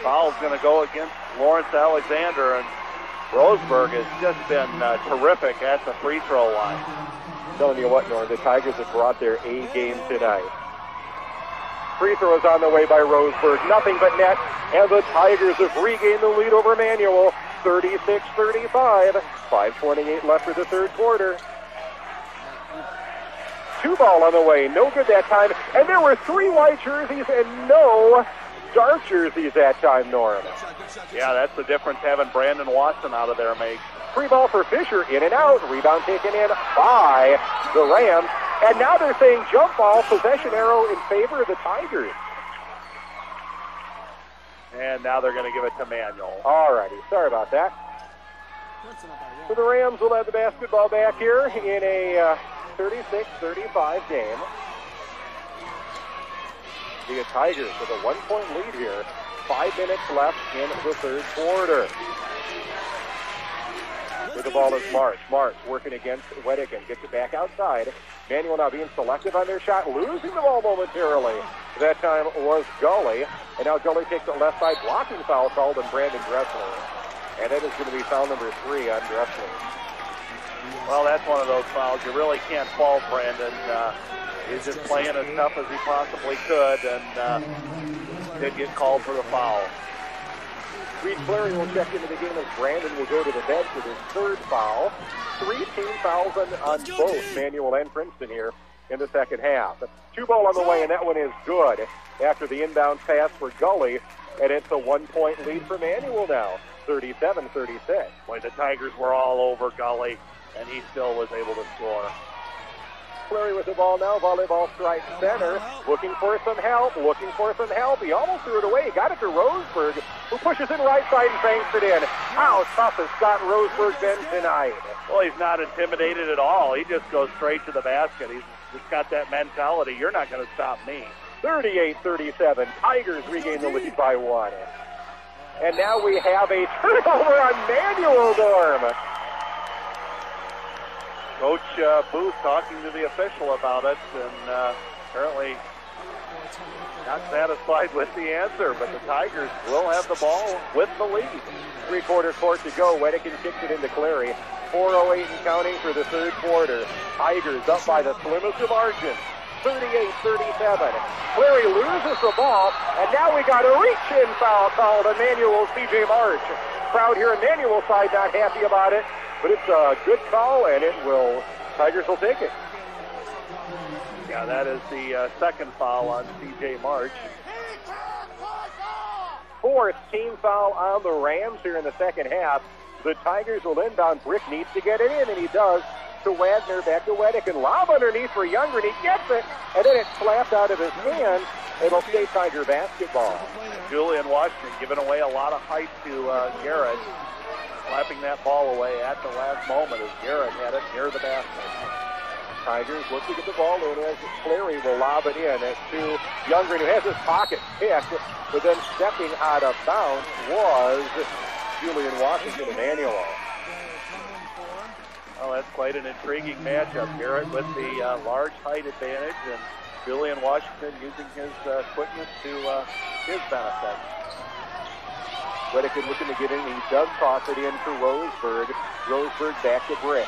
Foul's going to go against Lawrence Alexander, and Roseburg has just been terrific at the free throw line. I'm telling you what, Norm, the Tigers have brought their A game tonight. Free throw is on the way by Roseburg, nothing but net, and the Tigers have regained the lead over Manuel, 36-35. 5:28 left for the third quarter. 2 ball on the way, no good that time, and there were 3 white jerseys and no dark jerseys that time, Norm. Yeah, that's the difference having Brandon Watson out of there makes. Free ball for Fisher, in and out, rebound taken in by the Rams, and now they're saying jump ball, possession arrow in favor of the Tigers. And now they're going to give it to Manuel. Alrighty, sorry about that. So the Rams will have the basketball back here in a 36-35 game. The Tigers with a 1-point lead here. 5 minutes left in the third quarter. With the ball is March. March working against Wedekin. Gets it back outside. Manuel now being selective on their shot. Losing the ball momentarily. That time was Gully. And now Gully takes the left side. Blocking foul called on Brandon Dressler. And that is going to be foul number 3 on Dressler. Well, that's one of those fouls. You really can't fault Brandon. He's just playing as tough as he possibly could, and did get called for the foul. Reed Clary will check into the game as Brandon will go to the bench with his 3rd foul. 3 team fouls on both Manuel and Princeton here in the second half. 2 ball on the way, and that one is good after the inbound pass for Gully, and it's a 1-point lead for Manuel now, 37-36. Boy, the Tigers were all over Gully, and he still was able to score. Clary with the ball now, volleyball strike center, looking for some help. He almost threw it away. He got it to Roseburg, who pushes in right side and banks it in. How tough has Scott Roseburg been tonight? Well, he's not intimidated at all. He just goes straight to the basket. He's just got that mentality. You're not going to stop me. 38-37. Tigers regain the lead by 1. And now we have a turnover on Manuel Dorm. Coach Booth talking to the official about it, and apparently not satisfied with the answer, but the Tigers will have the ball with the lead. 3/4 court to go. Wedekin kicks it into Clary. 4:08 and counting for the third quarter. Tigers up by the slimmest of margins. 38-37. Clary loses the ball, and now we got a reach-in foul called on Manuel C.J. March. Crowd here on Manuel's side not happy about it. But it's a good call, and Tigers will take it. Yeah, that is the second foul on C.J. March. 4th team foul on the Rams here in the second half. The Tigers will inbound. Brick needs to get it in, and he does. To Wagner, back to Wedekin. Lob underneath for Younger, and he gets it, and then it's slapped out of his hand. It'll stay Tiger basketball. Julian Washington giving away a lot of height to Garrett. Slapping that ball away at the last moment as Garrett had it near the basket. Tigers look to get the ball in as Clary will lob it in to Younger, who has his pocket picked, but then stepping out of bounds was Julian Washington Emmanuel. Well, that's quite an intriguing matchup. Garrett with the large height advantage, and Julian Washington using his quickness to his benefit. Wedekin looking to get in. He does toss it in for Roseburg. Roseburg back to Brick.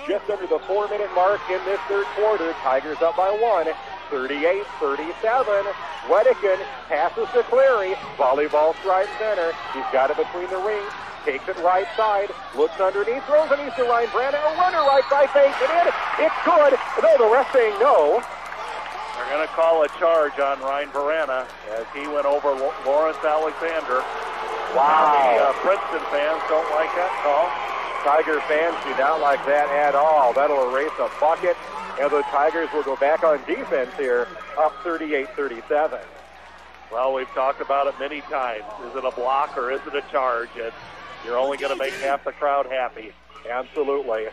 Just under the 4-minute mark in this third quarter. Tigers up by 1. 38-37. Wedekin passes to Clary. Volleyball strike center. He's got it between the rings. Takes it right side. Looks underneath. Throws it to Ryan Vrana. A runner right side. Takes it in. It's good. No, the ref saying no. They're going to call a charge on Ryan Vrana as he went over Lawrence Alexander. Wow. The Princeton fans don't like that call. Tiger fans do not like that at all. That'll erase a bucket, and the Tigers will go back on defense here, up 38-37. Well, we've talked about it many times. Is it a block or is it a charge? And you're only going to make half the crowd happy. Absolutely.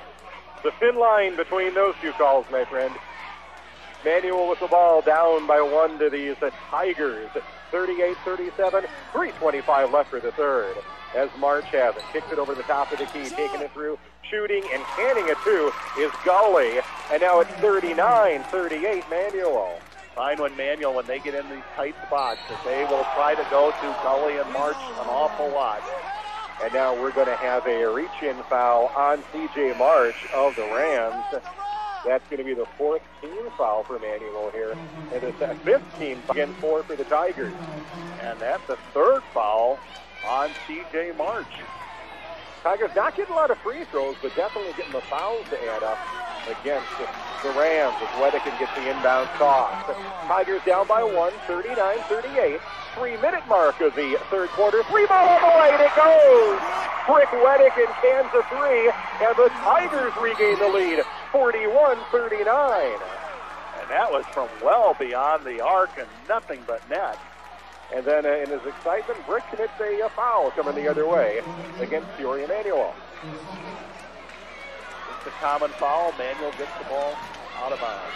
The thin line between those two calls, my friend. Manual with the ball down by 1 to these Tigers. 38-37, 3:25 left for the third. As March has it, kicks it over the top of the key, taking it through, shooting and canning it too is Gully. And now it's 39-38 Manual. Fine when Manual, when they get in these tight spots, that they will try to go to Gully and March an awful lot. And now we're going to have a reach-in foul on C.J. March of the Rams. That's going to be the 4th team foul for Manual here. And it's the 5th team, again 4 for the Tigers. And that's the 3rd foul on C.J. March. Tigers not getting a lot of free throws, but definitely getting the fouls to add up against the Rams as Wedekin gets the inbound toss. Tigers down by 1, 39-38. 3-minute mark of the third quarter. 3-ball all the way, and it goes! Brick Wedekin cans a 3, and the Tigers regain the lead, 41-39. And that was from well beyond the arc and nothing but net. And then in his excitement, Brick commits a foul coming the other way against Peoria Manual. It's a common foul. Manual gets the ball out of bounds.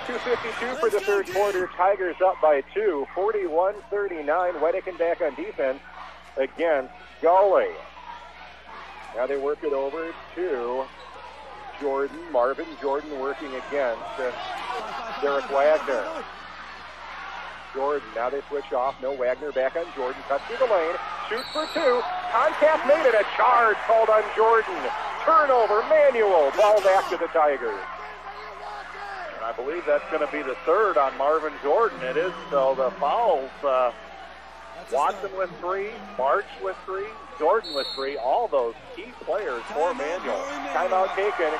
2:52 for the third quarter. Tigers up by 2, 41-39. Wedekin back on defense against Gully. Now they work it over to Jordan. Marvin Jordan working against Derek Wagner. Jordan, now they switch off. No Wagner, back on Jordan. Cuts through the lane. Shoots for 2. Contact made it. A charge called on Jordan. Turnover. Manual. Ball back to the Tigers. I believe that's going to be the 3rd on Marvin Jordan. It is, so the fouls, Watson with 3, March with 3, Jordan with 3, all those key players for Manual. Timeout taken,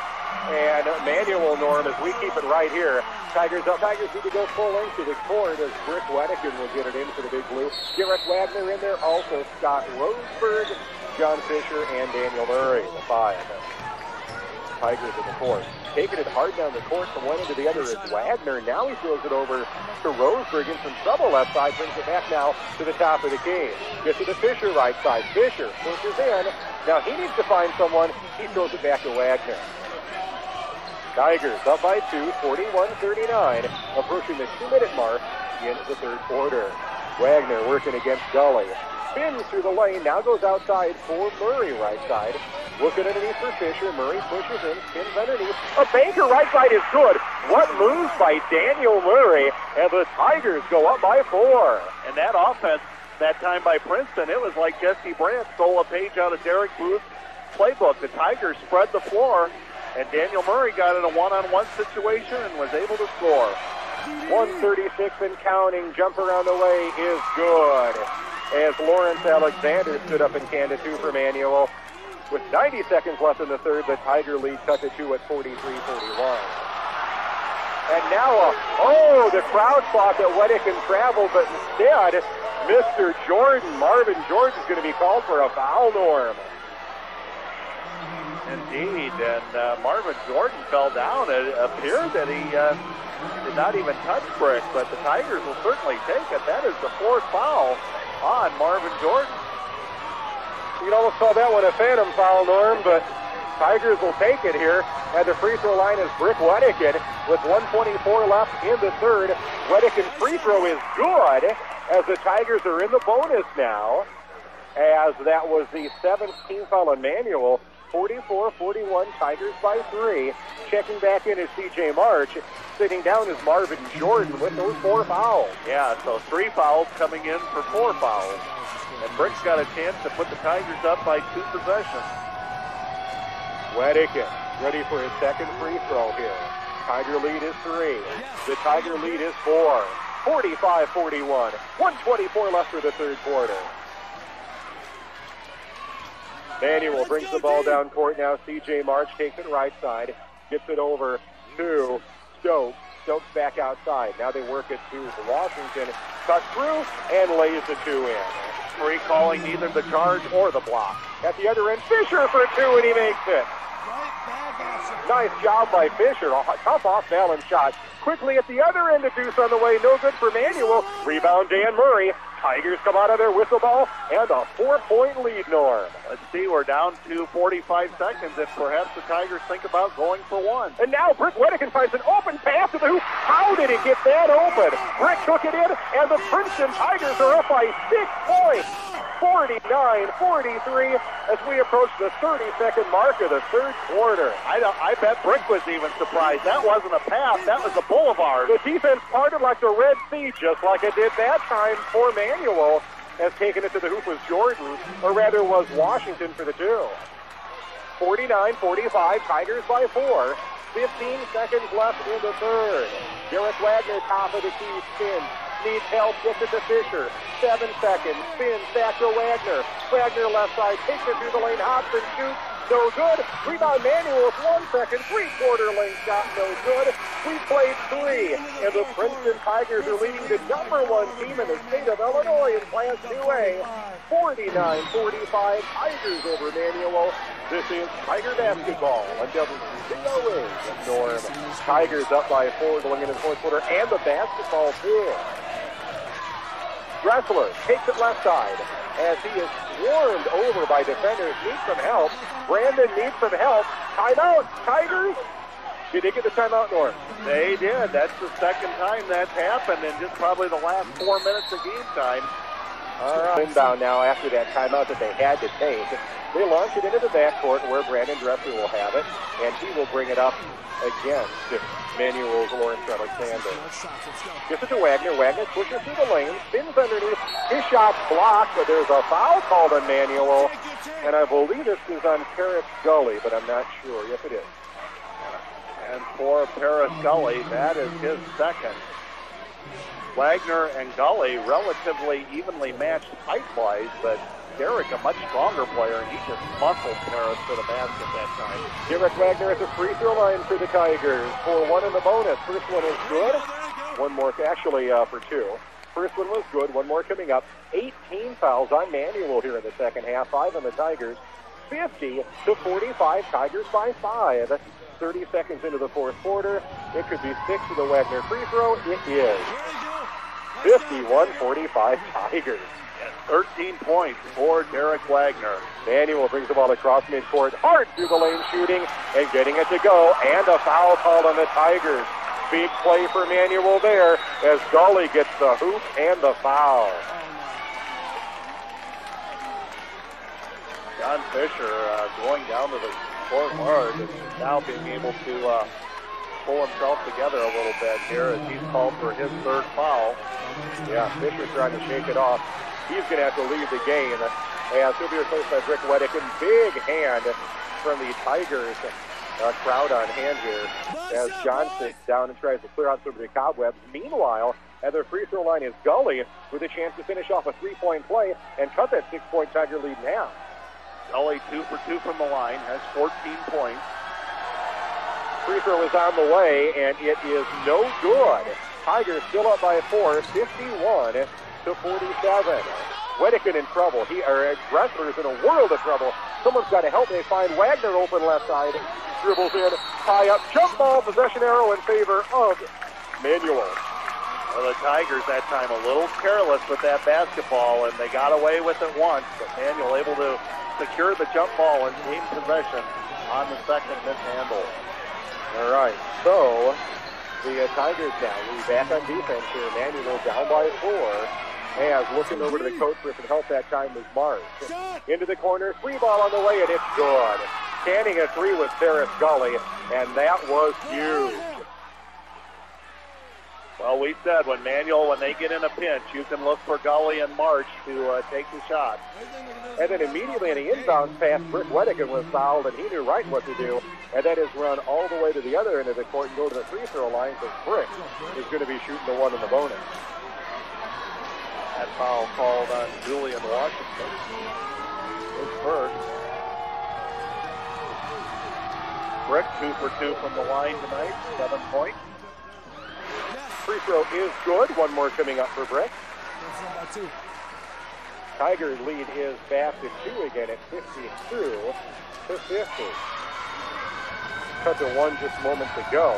and Manual, Norm, as we keep it right here. Tigers up. Tigers need to go full length to the court as Brick Wedekin will get it in for the Big Blue. Garrett Wagner in there, also Scott Roseberg, John Fisher, and Daniel Murray, the 5. Tigers in the fourth. Taking it hard down the court from one end to the other is Wagner. Now he throws it over to Roseberg in some trouble left side. Brings it back now to the top of the key. Gets to the Fisher right side. Fisher pushes in. Now he needs to find someone. He throws it back to Wagner. Tigers up by 2, 41-39. Approaching the 2-minute mark in the third quarter. Wagner working against Gully. Spins through the lane. Now goes outside for Murray right side. Looking underneath for Fisher. Murray pushes in, spins underneath. A banker right side is good. What moves by Daniel Murray, and the Tigers go up by 4. And that offense, that time by Princeton, it was like Jesse Brandt stole a page out of Derek Booth's playbook. The Tigers spread the floor, and Daniel Murray got in a one-on-one situation and was able to score. 136 and counting. Jumper on the way is good. As Lawrence Alexander stood up and canned a 2 for Manual. With 90 seconds left in the third, the Tiger lead cut to 2 at 43-41. And now, the crowd thought that Wedekin traveled, but instead, Mr. Jordan, Marvin Jordan, is going to be called for a foul, Norm. Indeed, and Marvin Jordan fell down. It appeared that he did not even touch Brick, but the Tigers will certainly take it. That is the 4th foul on Marvin Jordan. You'd almost call that one a phantom foul, Norm, but Tigers will take it here. At the free throw line is Brick Wedekin with 1:24 left in the third. Wedekin's free throw is good as the Tigers are in the bonus now, as that was the 7th team foul on Manual. 44-41, Tigers by 3. Checking back in is C.J. March. Sitting down is Marvin Jordan with those 4 fouls. Yeah, so 3 fouls coming in for 4 fouls. And Brick's got a chance to put the Tigers up by 2 possessions. Wedekin ready for his second free throw here. Tiger lead is 3. The Tiger lead is 4. 45-41. 1:24 left for the third quarter. Manual brings the ball down court now. C.J. March takes it right side. Gets it over to Stokes. Stokes back outside. Now they work it to Washington. Cut through and lays the 2 in. referee calling neither the charge or the block. At the other end, Fisher for two, and he makes it. Nice job by Fisher. A tough off-balance shot. Quickly at the other end, a deuce on the way. No good for Manual. Rebound, Dan Murray. Tigers come out of their whistle ball, and a 4-point lead, Norm. Let's see, we're down to 45 seconds, and perhaps the Tigers think about going for one. And now Brick Wedekin finds an open pass to the hoop. How did he get that open? Brick took it in, and the Princeton Tigers are up by 6 points. 49-43 as we approach the 30-second mark of the third quarter. I bet Brick was even surprised. That wasn't a pass. That was a boulevard. The defense parted like the Red Sea, just like it did that time for Manual. Has taken it to the hoop was Jordan, or rather was Washington for the two. 49-45, Tigers by 4. 15 seconds left in the third. Derek Wagner, top of the key, spins. Needs help, gets it to Fisher. 7 seconds, spins, back to Wagner. Wagner left side, takes it through the lane, hops and shoots. No good. Rebound Manual with 1 second. 3-quarter lane shot, no good. We played 3, and the Princeton Tigers are leading the #1 team in the state of Illinois in Class 2A. 49-45, Tigers over Manual. This is Tiger basketball on WZOE. Norm. Tigers up by 4 going into the fourth quarter, and the basketball too. Dressler takes it left side as he is swarmed over by defenders. Needs some help. Brandon needs some help. Timeout, Tigers. Did they get the timeout, Norm? They did. That's the second time that's happened in just probably the last 4 minutes of game time. All right. Inbound now after that timeout that they had to take. They launch it into the backcourt where Brandon Dressler will have it, and he will bring it up again to Manuel's Lawrence Alexander. Gets it to Wagner. Wagner pushes through the lane, spins underneath. His shot's blocked, but there's a foul called on Manuel, and I believe this is on Paris Gully, but I'm not sure. Yes, it is. And for Paris Gully, that is his second. Wagner and Gully relatively evenly matched height-wise, but Derek, a much stronger player, and he just muscled Paris to the basket that time. Derek Wagner at the free throw line for the Tigers for 1 in the bonus. First one is good. One more, actually for 2. First one was good. One more coming up. 18 fouls on Manuel here in the second half. 5 on the Tigers. 50-45, Tigers by 5. 30 seconds into the fourth quarter. It could be 6 to the Wagner free throw. It is 51-45 Tigers. 13 points for Derek Wagner. Manuel brings the ball across midcourt, hard through the lane shooting and getting it to go, and a foul called on the Tigers. Big play for Manuel there as Gully gets the hoop and the foul. John Fisher going down to the court hard and now being able to pull himself together a little bit here as he's called for his third foul. Yeah, Fisher trying to shake it off. He's going to have to leave the game as he'll be replaced by Brick Wedekin. Big hand from the Tigers crowd on hand here as John sits down and tries to clear out some of the cobwebs. Meanwhile, at their free throw line is Gully with a chance to finish off a 3-point play and cut that 6-point Tiger lead in half. Gully 2 for 2 from the line, has 14 points. Free throw is on the way, and it is no good. Tigers still up by 4, 51-47. Wedekin in trouble. Dressler's in a world of trouble. Someone's got to help. They find Wagner open left side. Dribbles in, tie up, jump ball, possession arrow in favor of Manuel. Well, the Tigers that time a little careless with that basketball, and they got away with it once, but Manuel able to secure the jump ball and gain possession on the second mishandle. All right, so the Tigers now, we're back on defense here. Manuel down by 4. As looking over to the coach for some help that time was Marsh. Into the corner, 3 ball on the way, and it's good. Standing at 3 with Paris Gully, and that was huge. Well, we said when they get in a pinch, you can look for Gully and March to take the shot. And then immediately in the inbound pass, Brick Wedekin was fouled, and he knew right what to do. And that is run all the way to the other end of the court and go to the free throw line, because Brick is going to be shooting the 1 in the bonus. That foul called on Julian Washington. His first. Brick 2 for 2 from the line tonight, 7 points. Free throw is good. One more coming up for Brick. Tigers lead is back to 2 again at 52-50. Cut to 1 just moments ago.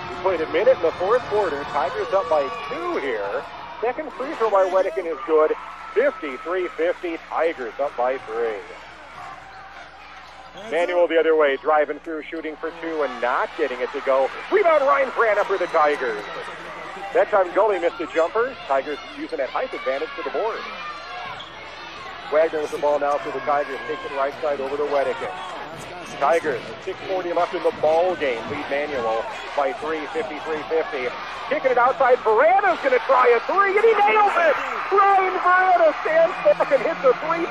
We played a minute in the fourth quarter. Tigers up by 2 here. Second free throw by Wedekin is good. 53-50. Tigers up by 3. Manual the other way, driving through, shooting for 2 and not getting it to go. Rebound Ryan Vrana for the Tigers. That time Gully missed a jumper. Tigers using that height advantage to the board. Wagner with the ball now for the Tigers, takes it right side over to Wedekin. Tigers, 6:40 left in the ball game. Lead Manual by 3, 53-50. Kicking it outside. Vrana's going to try a 3, and he nails it! Ryan Vrana stands back and hits a 3.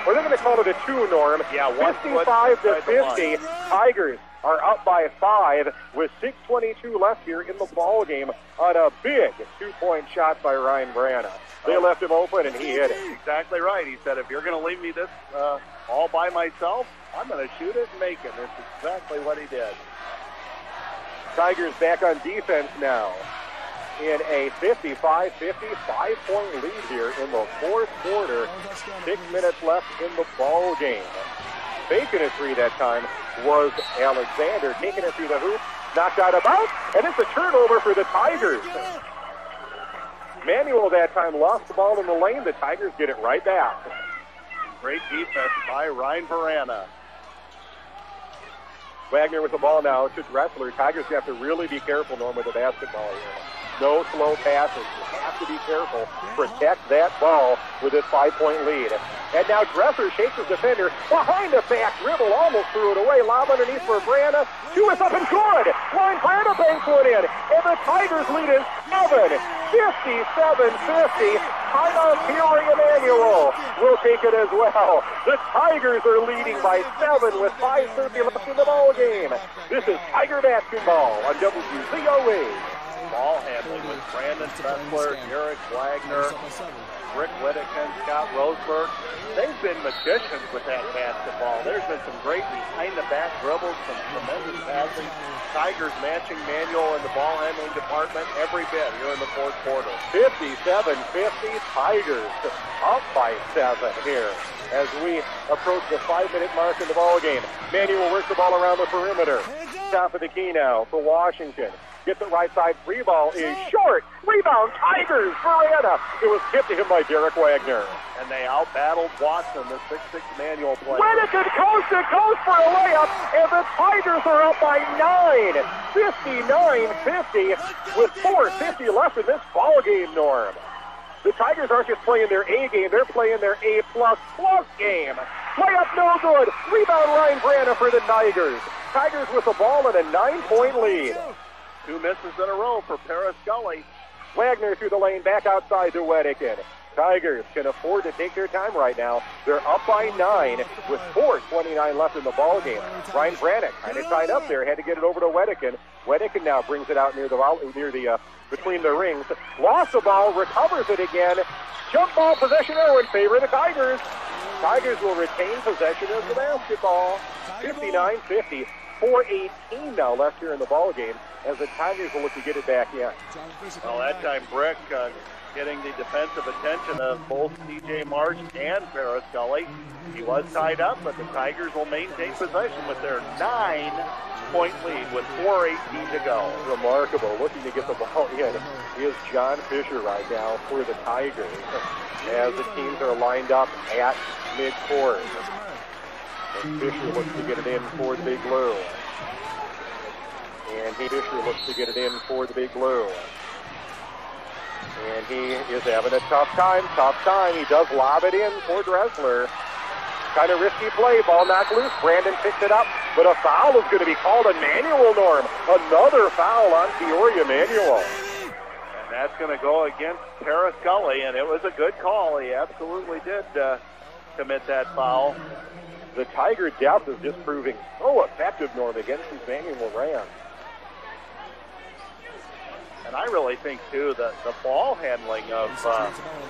Or they're going to call it a 2, Norm. Yeah, 55-50. Tigers are up by 5 with 6:22 left here in the ball game on a big 2-point shot by Ryan Vrana. They left him open, and he hit it. Exactly right. He said, if you're going to leave me this all by myself, I'm going to shoot it and make it. That's exactly what he did. Tigers back on defense now in a 55-50 5-point lead here in the fourth quarter. 6 minutes left in the ball game. Faking a 3 that time was Alexander, taking it through the hoop, knocked out of bounds, and it's a turnover for the Tigers. Manual that time lost the ball in the lane. The Tigers get it right back. Great defense by Ryan Vrana. Wagner with the ball now to Dressler. Tigers have to really be careful, Norm, with the basketball here. No slow passes. You have to be careful. Protect that ball with this 5-point lead. And now Dressler shakes his defender behind the back dribble, almost threw it away. Lob underneath for Vrana. 2 is up and good. Ryan Vrana banks one in. And the Tigers lead is 7. 57-50. Timeout Peoria Manual will take it as well. The Tigers are leading by 7 with 5:30 left in the ball game. This is Tiger basketball on WZOE. Ball handling with Brandon Dressler, Eric Wagner, Rick Wedekin, Scott Roseberg. They've been magicians with that basketball. There's been some great behind-the-back dribbles, some tremendous passing. Tigers matching Manual in the ball handling department every bit here in the fourth quarter. 57-50, Tigers up by 7 here as we approach the 5-minute mark in the ball game. Manual works the ball around the perimeter. Top of the key now for Washington. Gets it right side. Free ball is short. Rebound, Tigers, Vrana. It was tipped to him by Derek Wagner. And they out-battled Watson, the 6'6 Manual player. Wedekin coast to coast for a layup, and the Tigers are up by 9. 59-50 with 4:50 left in this ball game, Norm. The Tigers aren't just playing their A game, they're playing their A++ game. Layup no good. Rebound Ryan Vrana for the Tigers. Tigers with the ball and a 9-point lead. 2 misses in a row for Paris Gully. Wagner through the lane, back outside to Wedekin. Tigers can afford to take their time right now. They're up by 9 with 4:29 left in the ball game. Ryan Vrana kind of tied up there, had to get it over to Wedekin. Wedekin now brings it out near the between the rings. Lost the ball, recovers it again. Jump ball possession arrow in favor of the Tigers. Tigers will retain possession of the basketball. 59-50. 4:18 now left here in the ball game as the Tigers will look to get it back in. Well, that time Brick getting the defensive attention of both C.J. Marsh and Paris Gully. He was tied up, but the Tigers will maintain possession with their 9-point lead with 4:18 to go. Remarkable. Looking to get the ball in is John Fisher right now for the Tigers as the teams are lined up at midcourt. Fisher looks to get it in for the Big Blue. And Fisher looks to get it in for the Big Blue. And he is having a tough time. He does lob it in for Dressler. Kind of risky play. Ball knocked loose. Brandon picks it up. But a foul is going to be called on Manual, Norm. Another foul on Peoria Manual. And that's going to go against Paris Gully. And it was a good call. He absolutely did commit that foul. The Tiger depth is just proving so effective, Norm, against these Manual Rams. And I really think, too, that the ball handling of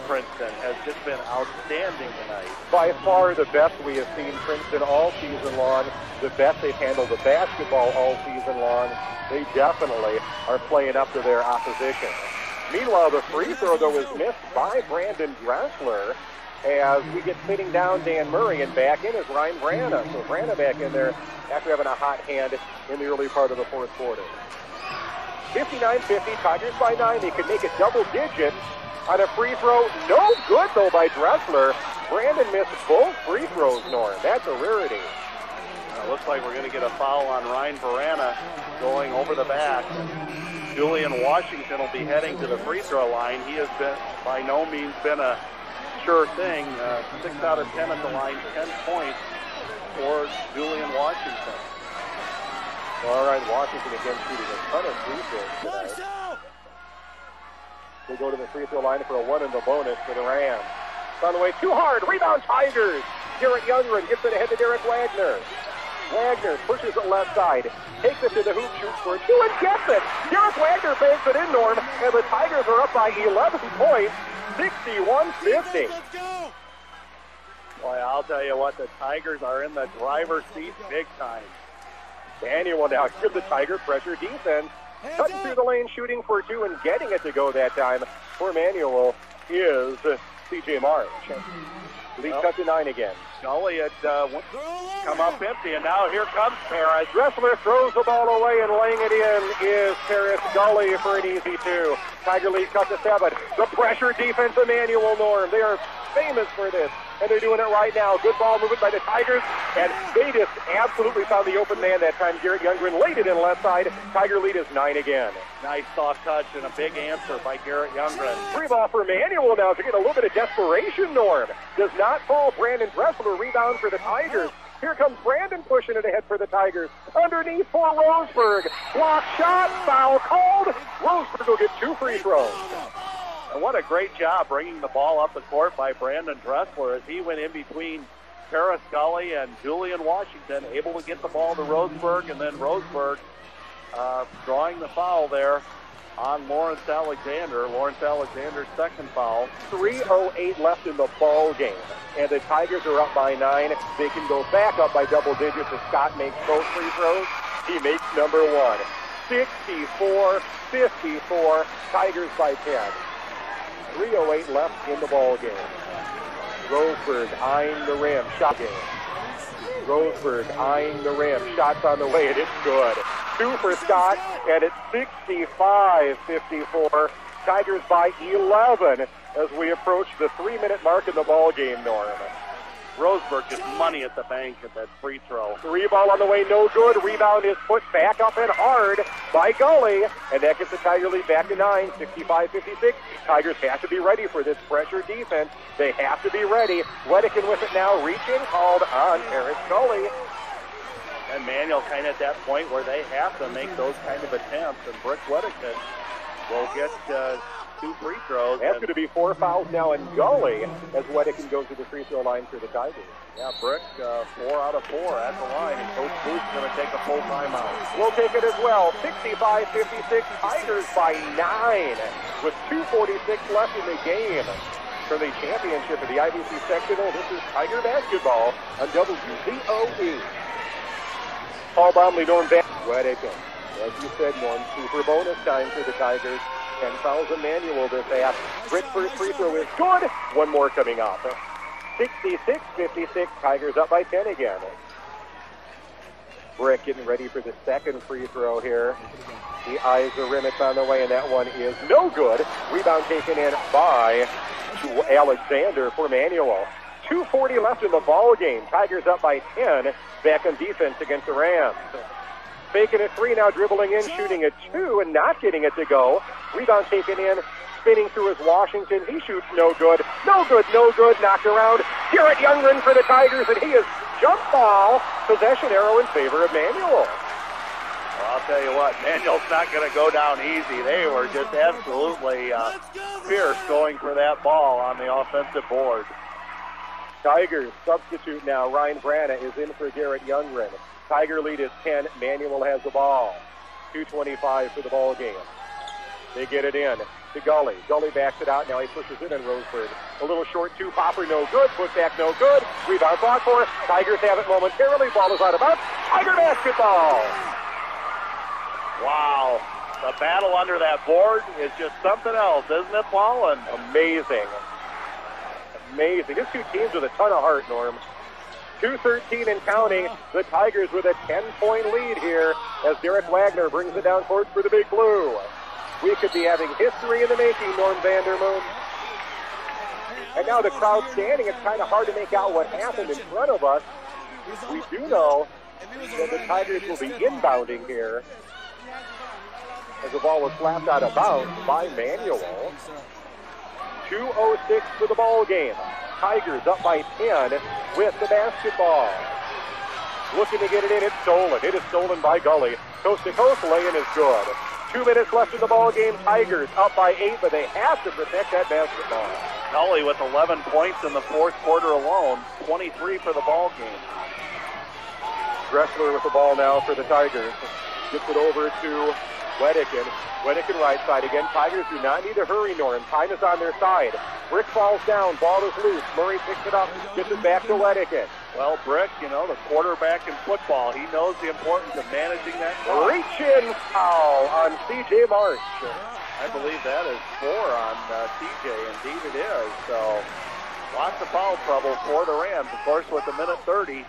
Princeton has just been outstanding tonight. By far the best we have seen Princeton all season long. The best they've handled the basketball all season long. They definitely are playing up to their opposition. Meanwhile, the free throw, though, was missed by Brandon Dressler as we get sitting down Dan Murray, and back in is Ryan Vrana. So Vrana back in there after having a hot hand in the early part of the fourth quarter. 59-50, Tigers by 9. They could make it double digits on a free throw. No good, though, by Dressler. Brandon missed both free throws, Norm. That's a rarity. Looks like we're going to get a foul on Ryan Vrana going over the back. Julian Washington will be heading to the free throw line. He has been, by no means, been a sure thing. 6 out of 10 at the line, 10 points for Julian Washington. All right, Washington again shooting a ton of free throws tonight. They go to the free throw line for a 1 in the bonus for the Rams. It's on the way, too hard. Rebound, Tigers. Garrett Youngren gets it ahead to Derek Wagner. Wagner pushes it left side, takes it to the hoop, shoots for 2 and gets it. Derek Wagner banks it in, Norm, and the Tigers are up by 11 points, 61-50. Boy, I'll tell you what, the Tigers are in the driver's seat big time. Manuel now gives the Tiger pressure defense. Cutting through the lane, shooting for 2 and getting it to go that time for Manuel is C.J. March. Lead cut to 9 again. Gully had come up empty, and now here comes Paris. Dressler throws the ball away, and laying it in is Paris Gully for an easy 2. Tiger lead cut to 7. The pressure defense, Emmanuel Norm. They are famous for this, and they're doing it right now. Good ball movement by the Tigers, and they just absolutely found the open man that time. Garrett Youngren laid it in left side. Tiger lead is 9 again. Nice soft touch and a big answer by Garrett Youngren. Free ball for Manuel now to get a little bit of desperation, Norm. Does not fall. Brandon Dressler rebound for the Tigers. Here comes Brandon pushing it ahead for the Tigers. Underneath for Roseburg. Block shot, foul called. Roseburg will get 2 free throws. And what a great job bringing the ball up the court by Brandon Dressler as he went in between Paris Gully and Julian Washington, able to get the ball to Roseburg, and then Roseburg drawing the foul there on Lawrence Alexander. Lawrence Alexander's second foul. 3:08 left in the ball game, and the Tigers are up by 9. They can go back up by double digits if Scott makes both free throws. He makes number 1. 64-54, Tigers by 10. 3:08 left in the ball game. Roseburg eyeing the rim, shot game. Roseburg eyeing the rim, shots on the way, and it's good. 2 for Scott, and it's 65-54. Tigers by 11 as we approach the 3-minute mark in the ball game, Norm. Roseburg gets money at the bank at that free throw. 3 ball on the way, no good. Rebound is put back up and hard by Gully, and that gets the Tiger lead back to 9, 65-56. Tigers have to be ready for this pressure defense. They have to be ready. Wedican with it now, reaching, called on Paris Gully. And Manuel kind of at that point where they have to make those kind of attempts, and Brick Wedican will get 2 free throws. That's going to be 4 fouls now in Gully as Wedican goes to the free throw line for the Tigers. Yeah, Brick, 4 out of 4 at the line, and Coach Booth's going to take a full timeout. We'll take it as well. 65-56, Tigers by 9 with 2:46 left in the game. For the championship of the IBC Sectional, this is Tiger basketball on WZOE. Paul Bomleny, Norm Van Wedican. As you said, Norm, super bonus time for the Tigers. 10 fouls Emmanuel this half. Brick's first free throw is good. 1 more coming up. 66-56, Tigers up by 10 again. Brick getting ready for the second free throw here. He eyes the rim, it's on the way, and that one is no good. Rebound taken in by Alexander for Manuel. 2:40 left in the ball game. Tigers up by 10, back on defense against the Rams. Faking a 3 now, dribbling in, shooting a 2, and not getting it to go. Rebound taken in, spinning through is Washington. He shoots no good. No good, no good. Knocked around. Garrett Youngren for the Tigers, and he is jump ball. Possession arrow in favor of Manuel. Well, I'll tell you what, Manuel's not going to go down easy. They were just absolutely fierce going for that ball on the offensive board. Tigers substitute now. Ryan Vrana is in for Garrett Youngren. Tiger lead is 10. Manuel has the ball. 2:25 for the ball game. They get it in to Gully. Gully backs it out. Now he pushes it in Roseburg. A little short 2-popper, no good. Put back, no good. Rebound block for it. Tigers have it momentarily. Ball is out of bounds. Tiger basketball. Wow. The battle under that board is just something else, isn't it, Paul? And amazing. Amazing. Just two teams with a ton of heart, Norm. 2:13 and counting. The Tigers with a 10-point lead here as Derek Wagner brings it down court for the Big Blue. We could be having history in the making, Norm Vandermoon. And now the crowd standing. It's kind of hard to make out what happened in front of us. We do know that the Tigers will be inbounding here as the ball was slapped out of bounds by Manual. 2:06 for the ball game. Tigers up by 10 with the basketball. Looking to get it in. It's stolen. It is stolen by Gully. Coast to coast lay-in is good. 2 minutes left in the ball game. Tigers up by 8, but they have to protect that basketball. Gully with 11 points in the fourth quarter alone. 23 for the ball game. Dressler with the ball now for the Tigers. Gets it over to Wedekin. Wedekin right side again. Tigers do not need to hurry, Norm. Time is on their side. Brick falls down. Ball is loose. Murray picks it up. Gets it back to Wedekin. Well, Brick, you know, the quarterback in football, he knows the importance of managing that clock. Reach-in foul on C.J. March. I believe that is 4 on C.J. Indeed it is. So lots of foul trouble for the Rams. Of course, with a minute 30,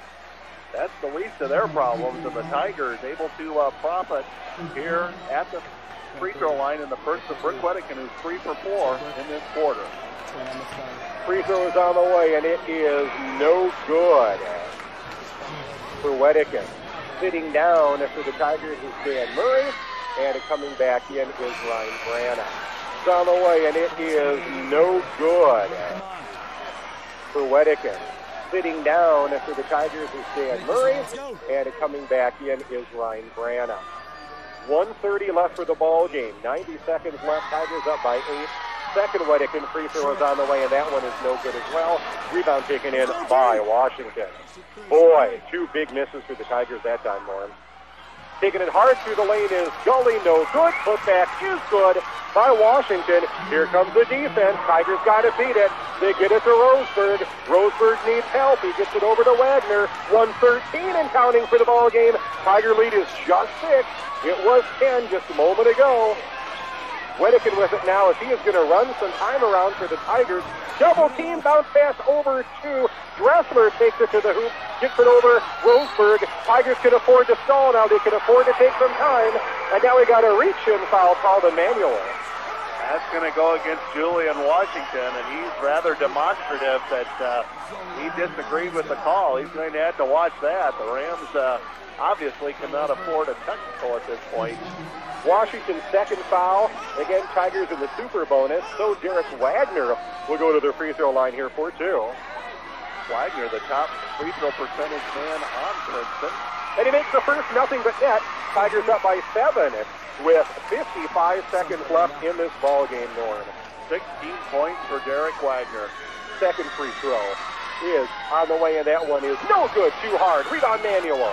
that's the least of their problems. And the Tigers able to profit here at the free throw line in the first of Brick Wedekin, who's 3 for 4 in this quarter. Free throw is on the way, and it is no good for Wedekin. Sitting down for the Tigers is Dan Murray, and coming back in is Ryan Vrana. It's on the way, and it is no good for Wedekin. Sitting down for the Tigers is Dan Murray, and coming back in is Ryan Vrana. 1:30 left for the ball game. 90 seconds left. Tigers up by 8. Second Wedekin free throw is on the way, and that one is no good as well. Rebound taken in by Washington. Boy, 2 big misses for the Tigers that time, Norm. Taking it hard through the lane is Gully, no good. Putback is good by Washington. Here comes the defense. Tigers got to beat it. They get it to Roseburg. Roseburg needs help. He gets it over to Wagner. 1:13 and counting for the ball game. Tiger lead is just 6. It was 10 just a moment ago. Wedekin with it now as he is going to run some time around for the Tigers. Double team, bounce pass over to Dressler, takes it to the hoop, gets it over Roseburg. Tigers can afford to stall now. They can afford to take some time. And now we got a reach-in foul called a Manual. That's going to go against Julian Washington, and he's rather demonstrative that he disagreed with the call. He's going to have to watch that. The Rams obviously cannot afford a technical at this point. Washington's second foul. Again, Tigers in the super bonus. So Derek Wagner will go to the free throw line here for 2. Wagner, the top free throw percentage man on Princeton. And he makes the first nothing but net. Tigers up by 7 with 55 seconds left in this ball game, Norm. 16 points for Derek Wagner. Second free throw is on the way, and that one is no good. Too hard. Rebound Manual.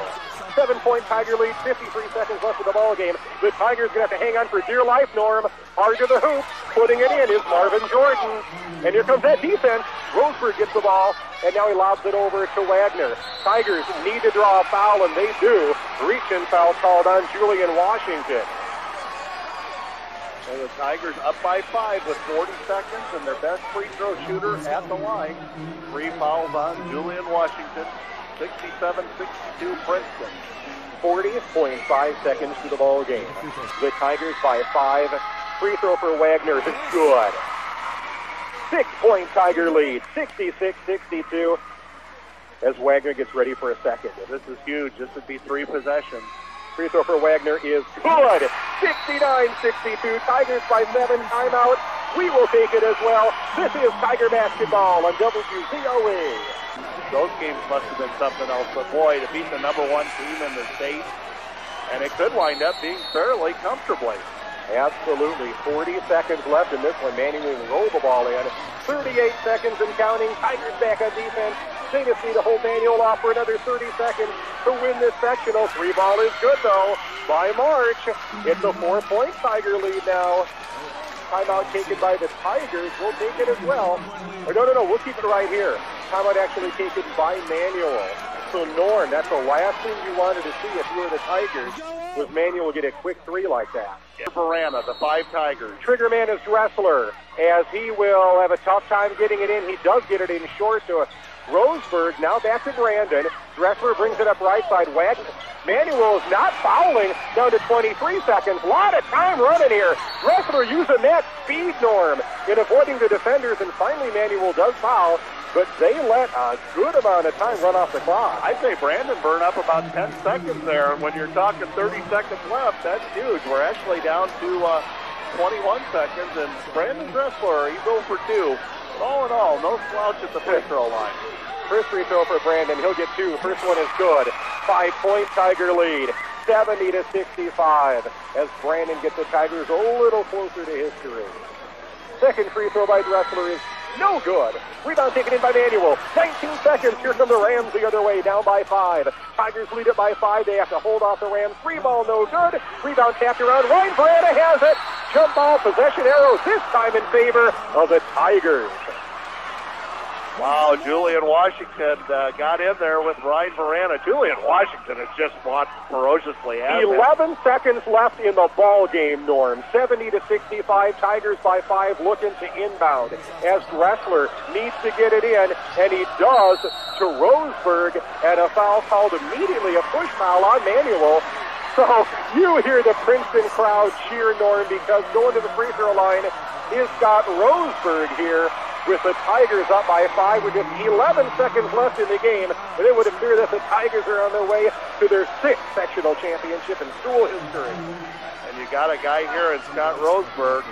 7-point Tiger lead, 53 seconds left of the ball game. The Tigers going to have to hang on for dear life, Norm. Hard to the hoop. Putting it in is Marvin Jordan. And here comes that defense. Roseburg gets the ball, and now he lobs it over to Wagner. Tigers need to draw a foul, and they do. Reach-in foul called on Julian Washington. And the Tigers up by 5 with 40 seconds, and their best free throw shooter at the line. 3 fouls on Julian Washington. 67-62 Princeton. 40.5 seconds to the ball game. The Tigers by 5. Free throw for Wagner is good. 6-point Tiger lead, 66-62. As Wagner gets ready for a second. This is huge. This would be 3 possessions. Free throw for Wagner is good. 69-62. Tigers by 7. Timeout. We will take it as well. This is Tiger basketball on WZOE. Those games must have been something else, but boy, to beat the number 1 team in the state, and it could wind up being fairly comfortably. Absolutely. 40 seconds left in this one. Manning will roll the ball in. 38 seconds and counting. Tigers back on defense. They just need to hold Manual off for another 30 seconds to win this sectional. 3 ball is good, though, by March. It's a 4-point Tiger lead now. Timeout taken by the Tigers. We'll take it as well. Or no, we'll keep it right here. Timeout actually taken by Manual. So Norm, that's the last thing you wanted to see if you were the Tigers, was Manuel get a quick three like that. Vrana, the 5 Tigers. Trigger man is Dressler, as he will have a tough time getting it in. He does get it in short to Roseburg. Now back to Brandon. Dressler brings it up right side. Wagner. Manuel is not fouling, down to 23 seconds. A lot of time running here. Dressler using that speed, Norm, in avoiding the defenders, and finally Manuel does foul, but they let a good amount of time run off the clock. I'd say Brandon burned up about 10 seconds there, and when you're talking 30 seconds left, that's huge. We're actually down to 21 seconds, and Brandon Dressler, he's 0 for 2. But all in all, no slouch at the free throw line. First free throw for Brandon. He'll get 2. First one is good. 5-point Tiger lead, 70-65, as Brandon gets the Tigers a little closer to history. Second free throw by Dressler is no good. Rebound taken in by Manuel. 19 seconds. Here come the Rams the other way, down by 5. Tigers lead it by 5. They have to hold off the Rams. Free ball, no good. Rebound tapped around. Ryan Vrana has it. Jump ball, possession arrows, this time in favor of the Tigers. Wow, Julian Washington got in there with Ryan Vrana. Julian Washington has just fought ferociously. 11 seconds left in the ball game, Norm. 70-65, Tigers by 5, looking to inbound as Dressler needs to get it in, and he does to Roseburg, and a foul called immediately, a push foul on Manuel. So you hear the Princeton crowd cheer, Norm, because going to the free throw line is Scott Roseburg here, with the Tigers up by 5 with just 11 seconds left in the game. And it would appear that the Tigers are on their way to their 6th sectional championship in school history. And you got a guy here in Scott Roseburg.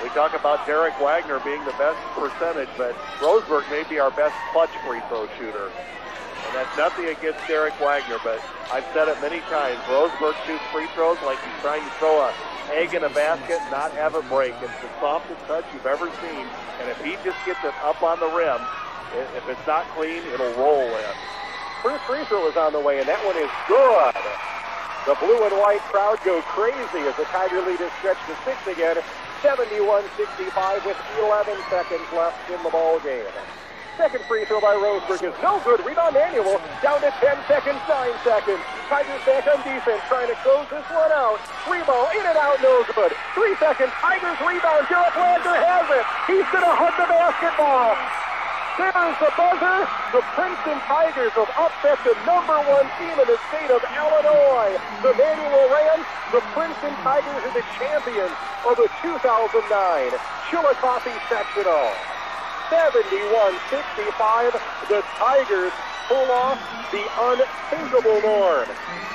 We talk about Derek Wagner being the best percentage, but Roseburg may be our best clutch free throw shooter. And that's nothing against Derek Wagner, but I've said it many times. Roseburg shoots free throws like he's trying to throw a egg in a basket, not have it break. It's the softest touch you've ever seen. And if he just gets it up on the rim, if it's not clean, it'll roll in. First free throw is on the way, and that one is good. The blue and white crowd go crazy as the Tiger lead is stretched to 6 again. 71-65 with 11 seconds left in the ball game. Second free throw by Roseburg is no good. Rebound Manuel down to 10 seconds, 9 seconds. Tigers back on defense, trying to close this one out. Free ball in and out, no good. 3 seconds, Tigers rebound. Derek Wagner has it. He's going to hug the basketball. There's the buzzer. The Princeton Tigers have upset the #1 team in the state of Illinois. The Manual Rams, the Princeton Tigers are the champions of the 2009 Chillicothe Sectional. 71-65, the Tigers pull off the unthinkable, Norm.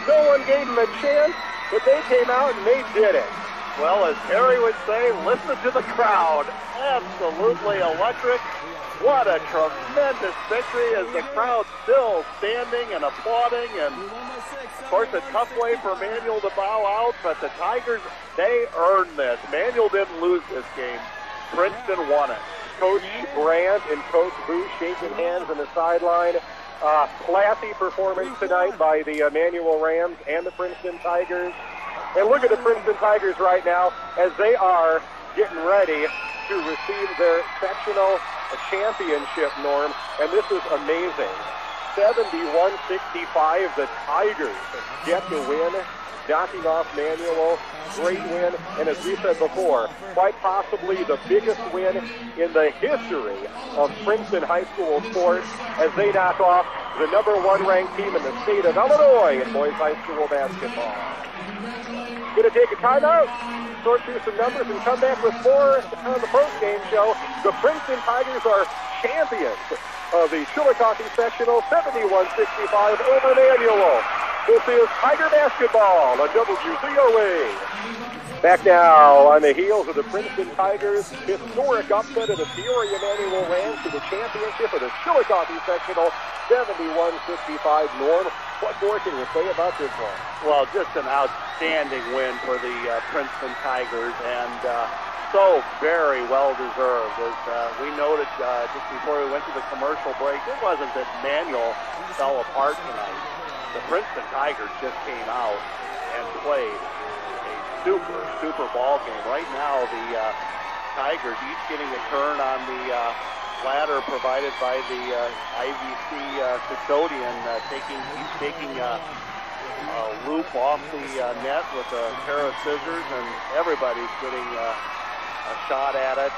No one gave them a chance, but they came out and they did it. Well, as Harry would say, listen to the crowd. Absolutely electric. What a tremendous victory as the crowd still standing and applauding. And, of course, a tough way for Manuel to bow out, but the Tigers, they earned this. Manuel didn't lose this game. Princeton won it. Coach Brandt and Coach Booth shaking hands on the sideline. Classy performance tonight by the Manual Rams and the Princeton Tigers. And look at the Princeton Tigers right now as they are getting ready to receive their sectional championship, Norm. And this is amazing. 71-65, the Tigers get the win, knocking off Manual. Great win, and as we said before, quite possibly the biggest win in the history of Princeton high school sports as they knock off the #1 ranked team in the state of Illinois in boys high school basketball. Going to take a timeout, sort through some numbers, and come back with more on the post-game show. The Princeton Tigers are champions of the Chillicothe Sectional, 71-65 over Manual. This is Tiger basketball on WZOE. Back now on the heels of the Princeton Tigers' historic upset of the Peoria Manual Rams to the championship of the Chillicothe Sectional, 71-65. Norm, what more can you say about this one? Well, just an outstanding win for the Princeton Tigers, and so very well deserved. As we noted just before we went to the commercial break, it wasn't that Manual fell apart tonight. The Princeton Tigers just came out and played a super ball game. Right now, the Tigers each getting a turn on the ladder provided by the IVC custodian. He's taking a loop off the net with a pair of scissors, and everybody's getting a shot at it.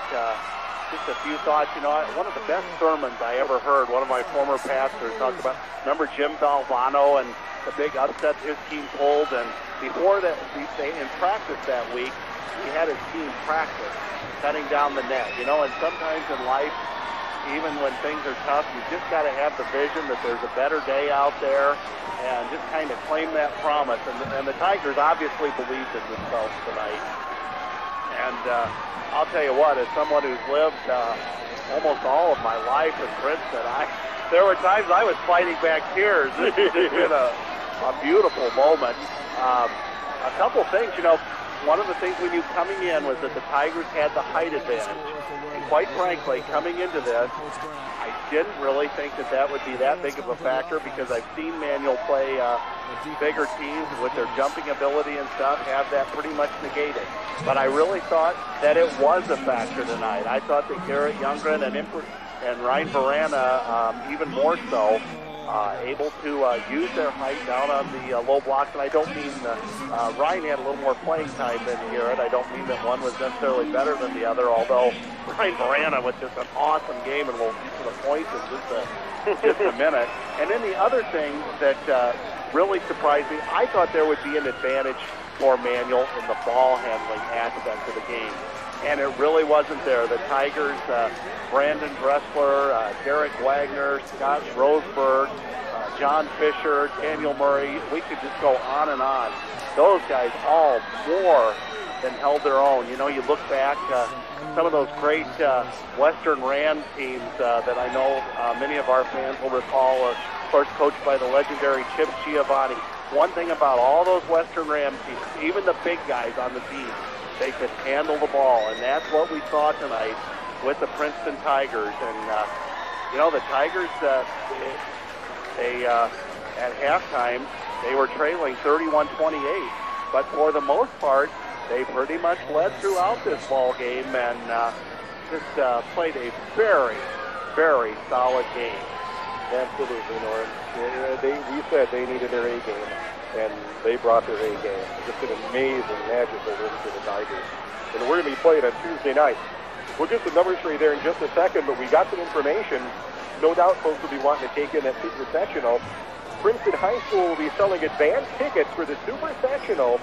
Just a few thoughts. You know, one of the best sermons I ever heard, one of my former pastors talked about, remember Jim Valvano and the big upset his team pulled, and before that, in practice that week, he had his team practice cutting down the net. You know, and sometimes in life, even when things are tough, you just got to have the vision that there's a better day out there, and just kind of claim that promise. And the Tigers obviously believed in themselves tonight. And I'll tell you what, as someone who's lived almost all of my life in Princeton, there were times I was fighting back tears. This has just been a beautiful moment. A couple things, you know, one of the things we knew coming in was that the Tigers had the height advantage. And quite frankly, coming into this, I didn't really think that would be that big of a factor, because I've seen Manual play bigger teams with their jumping ability and stuff have that pretty much negated. But I really thought that it was a factor tonight. I thought that Garrett Youngren and Ryan Vrana, even more so, able to use their height down on the low blocks. And I don't mean Ryan had a little more playing time than Garrett. I don't mean that one was necessarily better than the other, although Ryan Vrana with just an awesome game, and we'll get to the points in just a minute. And then the other thing that really surprised me, I thought there would be an advantage for Manual in the ball handling aspect of the game. And it really wasn't there. The Tigers, Brandon Dressler, Derek Wagner, Scott Roseberg, John Fisher, Daniel Murray, we could just go on and on. Those guys all more than held their own. You know, you look back, some of those great Western Rams teams that I know many of our fans will recall, of course, coached by the legendary Chip Giovanni. One thing about all those Western Rams teams, even the big guys on the team, they could handle the ball, and that's what we saw tonight with the Princeton Tigers. And, you know, the Tigers, at halftime, they were trailing 31-28. But for the most part, they pretty much led throughout this ball game and just played a very, very solid game. Absolutely, Norm. We said they needed their A game, and they brought their A game. Just an amazing, magical win for the Tigers. And we're going to be playing on Tuesday night. We'll get the numbers for you there in just a second, but we got some information. No doubt folks will be wanting to take in that Super Sectional. Princeton High School will be selling advanced tickets for the Super Sectional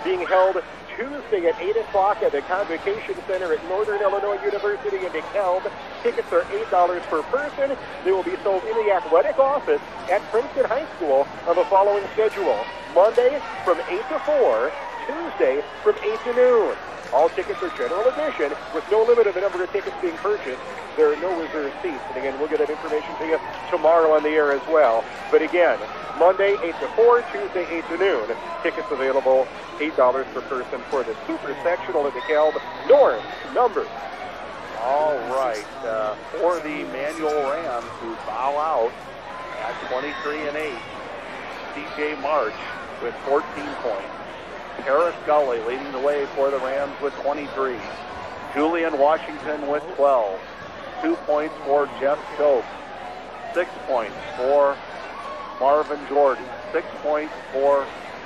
being held Tuesday at 8 o'clock at the Convocation Center at Northern Illinois University in DeKalb. Tickets are $8 per person. They will be sold in the athletic office at Princeton High School on the following schedule. Monday from 8 to 4, Tuesday from 8 to noon. All tickets are general admission with no limit of the number of tickets being purchased. There are no reserved seats. And again, we'll get that information to you tomorrow on the air as well. But again, Monday 8 to 4, Tuesday 8 to noon. Tickets available, $8 per person for the Super Sectional at DeKalb. Norm, numbers. All right. For the Manual Rams, who bow out at 23-8, C.J. March with 14 points. Harris Gully leading the way for the Rams with 23. Julian Washington with 12. 2 points for Jeff Stokes. 6 points for Marvin Jordan. 6 points for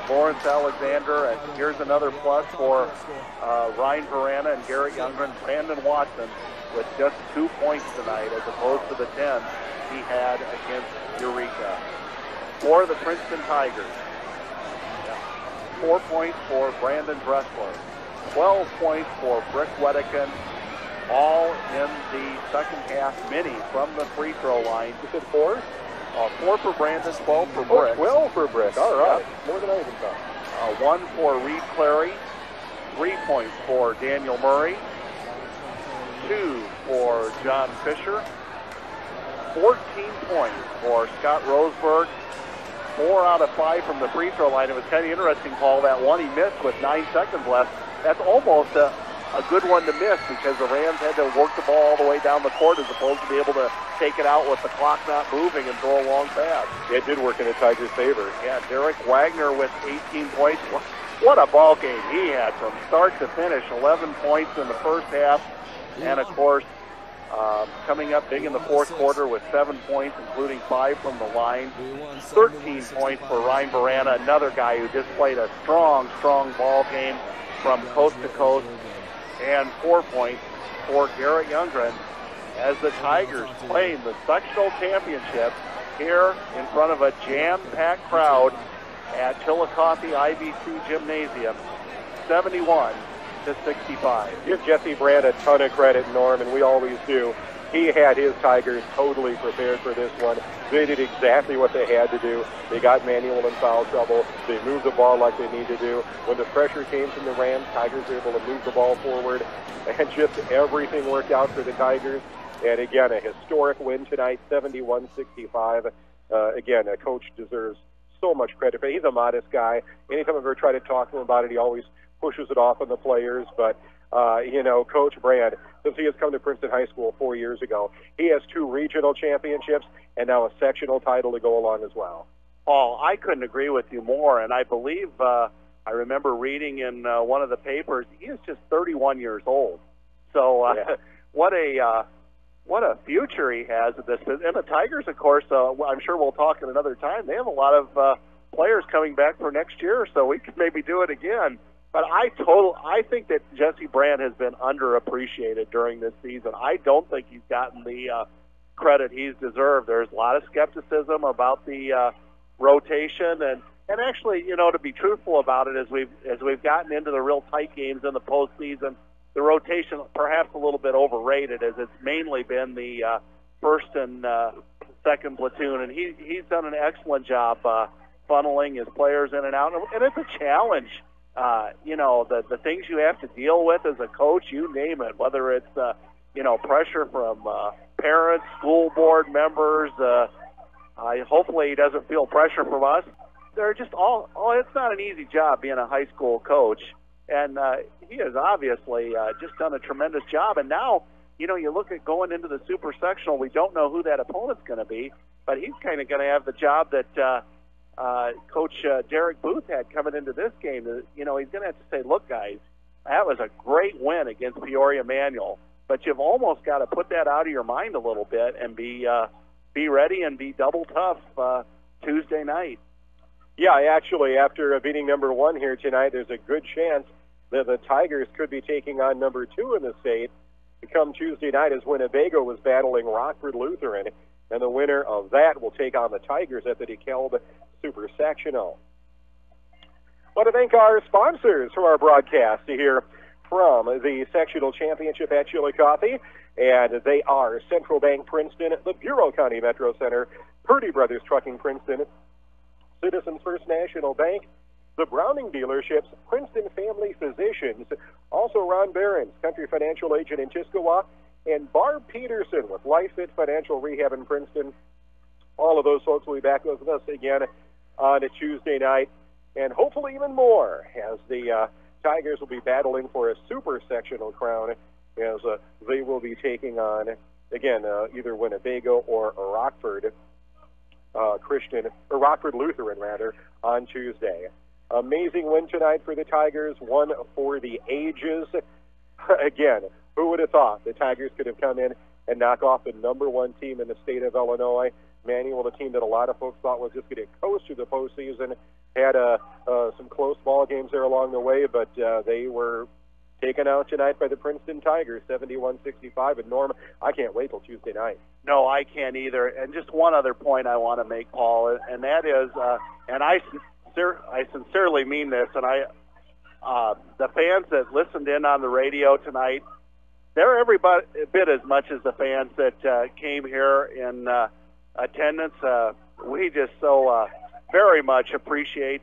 Lawrence Alexander. And here's another plus for Ryan Vrana and Garrett Youngren. Brandon Watson with just 2 points tonight as opposed to the 10 he had against Eureka. For the Princeton Tigers, 4 points for Brandon Dressler. 12 points for Brick Wedekin. All in the second half mini from the free throw line. You said 4? 4 for Brandon, 12 for Brick. 12 for Brick. All right. Yep. More than I even thought. 1 for Reed Clary. 3 points for Daniel Murray. 2 for John Fisher. 14 points for Scott Roseberg. 4 out of 5 from the free throw line. It was kind of interesting, Paul, that one he missed with 9 seconds left. That's almost a good one to miss because the Rams had to work the ball all the way down the court as opposed to be able to take it out with the clock not moving and throw a long pass. It did work in the Tigers' favor. Yeah, Derek Wagner with 18 points. What a ball game he had from start to finish. 11 points in the first half. And, of course, coming up big in the fourth quarter with 7 points, including 5 from the line. 13 points for Mike Vrana, another guy who just played a strong ball game from coast to coast. And 4 points for Garrett Youngren as the Tigers playing the sectional championship here in front of a jam-packed crowd at Chillicothe IVC Gymnasium, 71-65. Give Jesse Brand a ton of credit, Norm, and we always do. He had his Tigers totally prepared for this one. They did exactly what they had to do. They got Manual in foul trouble. They moved the ball like they need to do. When the pressure came from the Rams, Tigers were able to move the ball forward, and just everything worked out for the Tigers. And again, a historic win tonight, 71-65. Again, a coach deserves so much credit for it. He's a modest guy. Anytime I've ever tried to talk to him about it, he always pushes it off on the players. But, Coach Brand, since he has come to Princeton High School 4 years ago, he has 2 regional championships and now a sectional title to go along as well. Paul, I couldn't agree with you more. And I believe I remember reading in one of the papers, he is just 31 years old. So what a future he has at this. And the Tigers, of course, I'm sure we'll talk at another time. They have a lot of players coming back for next year, so we could maybe do it again. But I think that Jesse Brand has been underappreciated during this season. I don't think he's gotten the credit he's deserved. There's a lot of skepticism about the rotation, and actually, to be truthful about it, as we've gotten into the real tight games in the postseason, the rotation perhaps a little bit overrated, as it's mainly been the first and second platoon, and he's done an excellent job funneling his players in and out, and it's a challenge. The things you have to deal with as a coach, you name it, whether it's pressure from parents, school board members. Hopefully he doesn't feel pressure from us. They're just it's not an easy job being a high school coach. And he has obviously just done a tremendous job. And now, you look at going into the super sectional, we don't know who that opponent's going to be, but he's kind of going to have the job that Coach Derek Booth had coming into this game. He's going to have to say, look, guys, that was a great win against Peoria Manual, but you've almost got to put that out of your mind a little bit and be ready and be double tough Tuesday night. Yeah, actually, after beating number 1 here tonight, there's a good chance that the Tigers could be taking on number 2 in the state to come Tuesday night, as Winnebago was battling Rockford Lutheran, and the winner of that will take on the Tigers at the DeKalb Super Sectional. I want to thank our sponsors for our broadcast here from the sectional championship at Chillicothe, and they are Central Bank Princeton, the Bureau County Metro Center, Purdy Brothers Trucking Princeton, Citizens First National Bank, the Browning Dealerships, Princeton Family Physicians, also Ron Behrens, Country Financial Agent in Chiscowa, and Barb Peterson with Life Fit Financial Rehab in Princeton. All of those folks will be back with us again on a Tuesday night, and hopefully even more, as the Tigers will be battling for a super sectional crown, as they will be taking on, again, either Winnebago or Rockford Rockford Lutheran, on Tuesday. Amazing win tonight for the Tigers, one for the ages. Again, who would have thought the Tigers could have come in and knock off the number 1 team in the state of Illinois? Manual, the team that a lot of folks thought was just going to coast through the postseason, had some close ball games there along the way, but they were taken out tonight by the Princeton Tigers, 71-65. And Norm, I can't wait till Tuesday night. No, I can't either. And just one other point I want to make, Paul, and that is, and I sincerely mean this, and the fans that listened in on the radio tonight, they're every bit as much as the fans that came here in attendance. We just so very much appreciate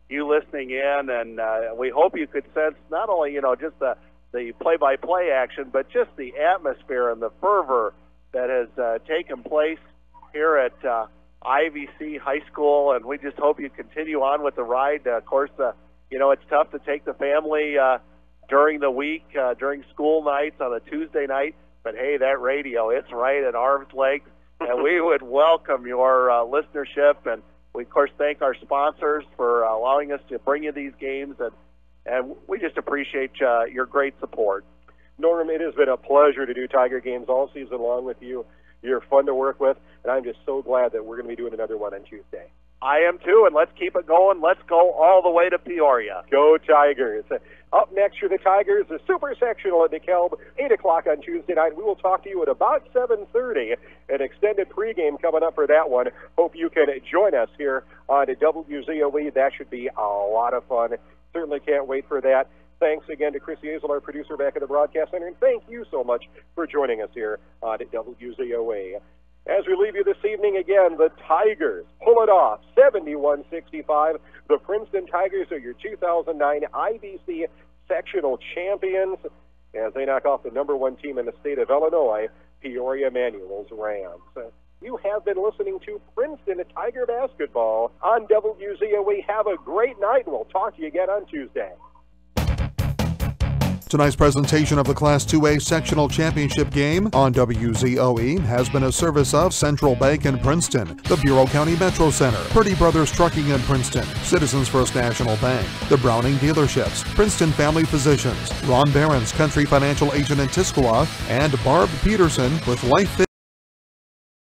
you listening in, and we hope you could sense not only just the play-by-play action, but just the atmosphere and the fervor that has taken place here at IVC High School, and we just hope you continue on with the ride. Of course, it's tough to take the family during the week, during school nights on a Tuesday night, but hey, that radio, it's right at arm's length, and we would welcome your listenership, and we, of course, thank our sponsors for allowing us to bring you these games, and we just appreciate your great support. Norm, it has been a pleasure to do Tiger games all season long with you. You're fun to work with, and I'm just so glad that we're going to be doing another one on Tuesday. I am too, and let's keep it going. Let's go all the way to Peoria. Go Tigers. Up next for the Tigers, the Super Sectional at DeKalb, 8 o'clock on Tuesday night. We will talk to you at about 7:30. An extended pregame coming up for that one. Hope you can join us here on WZOE. That should be a lot of fun. Certainly can't wait for that. Thanks again to Chris Hazel, our producer back at the Broadcast Center, and thank you so much for joining us here on WZOE. As we leave you this evening, again, the Tigers pull it off, 71-65. The Princeton Tigers are your 2009 IBC sectional champions as they knock off the #1 team in the state of Illinois, Peoria Manual Rams. You have been listening to Princeton Tiger Basketball on WZOE. Have a great night, and we'll talk to you again on Tuesday. Tonight's presentation of the Class 2A Sectional Championship game on WZOE has been a service of Central Bank in Princeton, the Bureau County Metro Center, Purdy Brothers Trucking in Princeton, Citizens First National Bank, the Browning Dealerships, Princeton Family Physicians, Ron Barron's Country Financial Agent in Tisquoa, and Barb Peterson with Life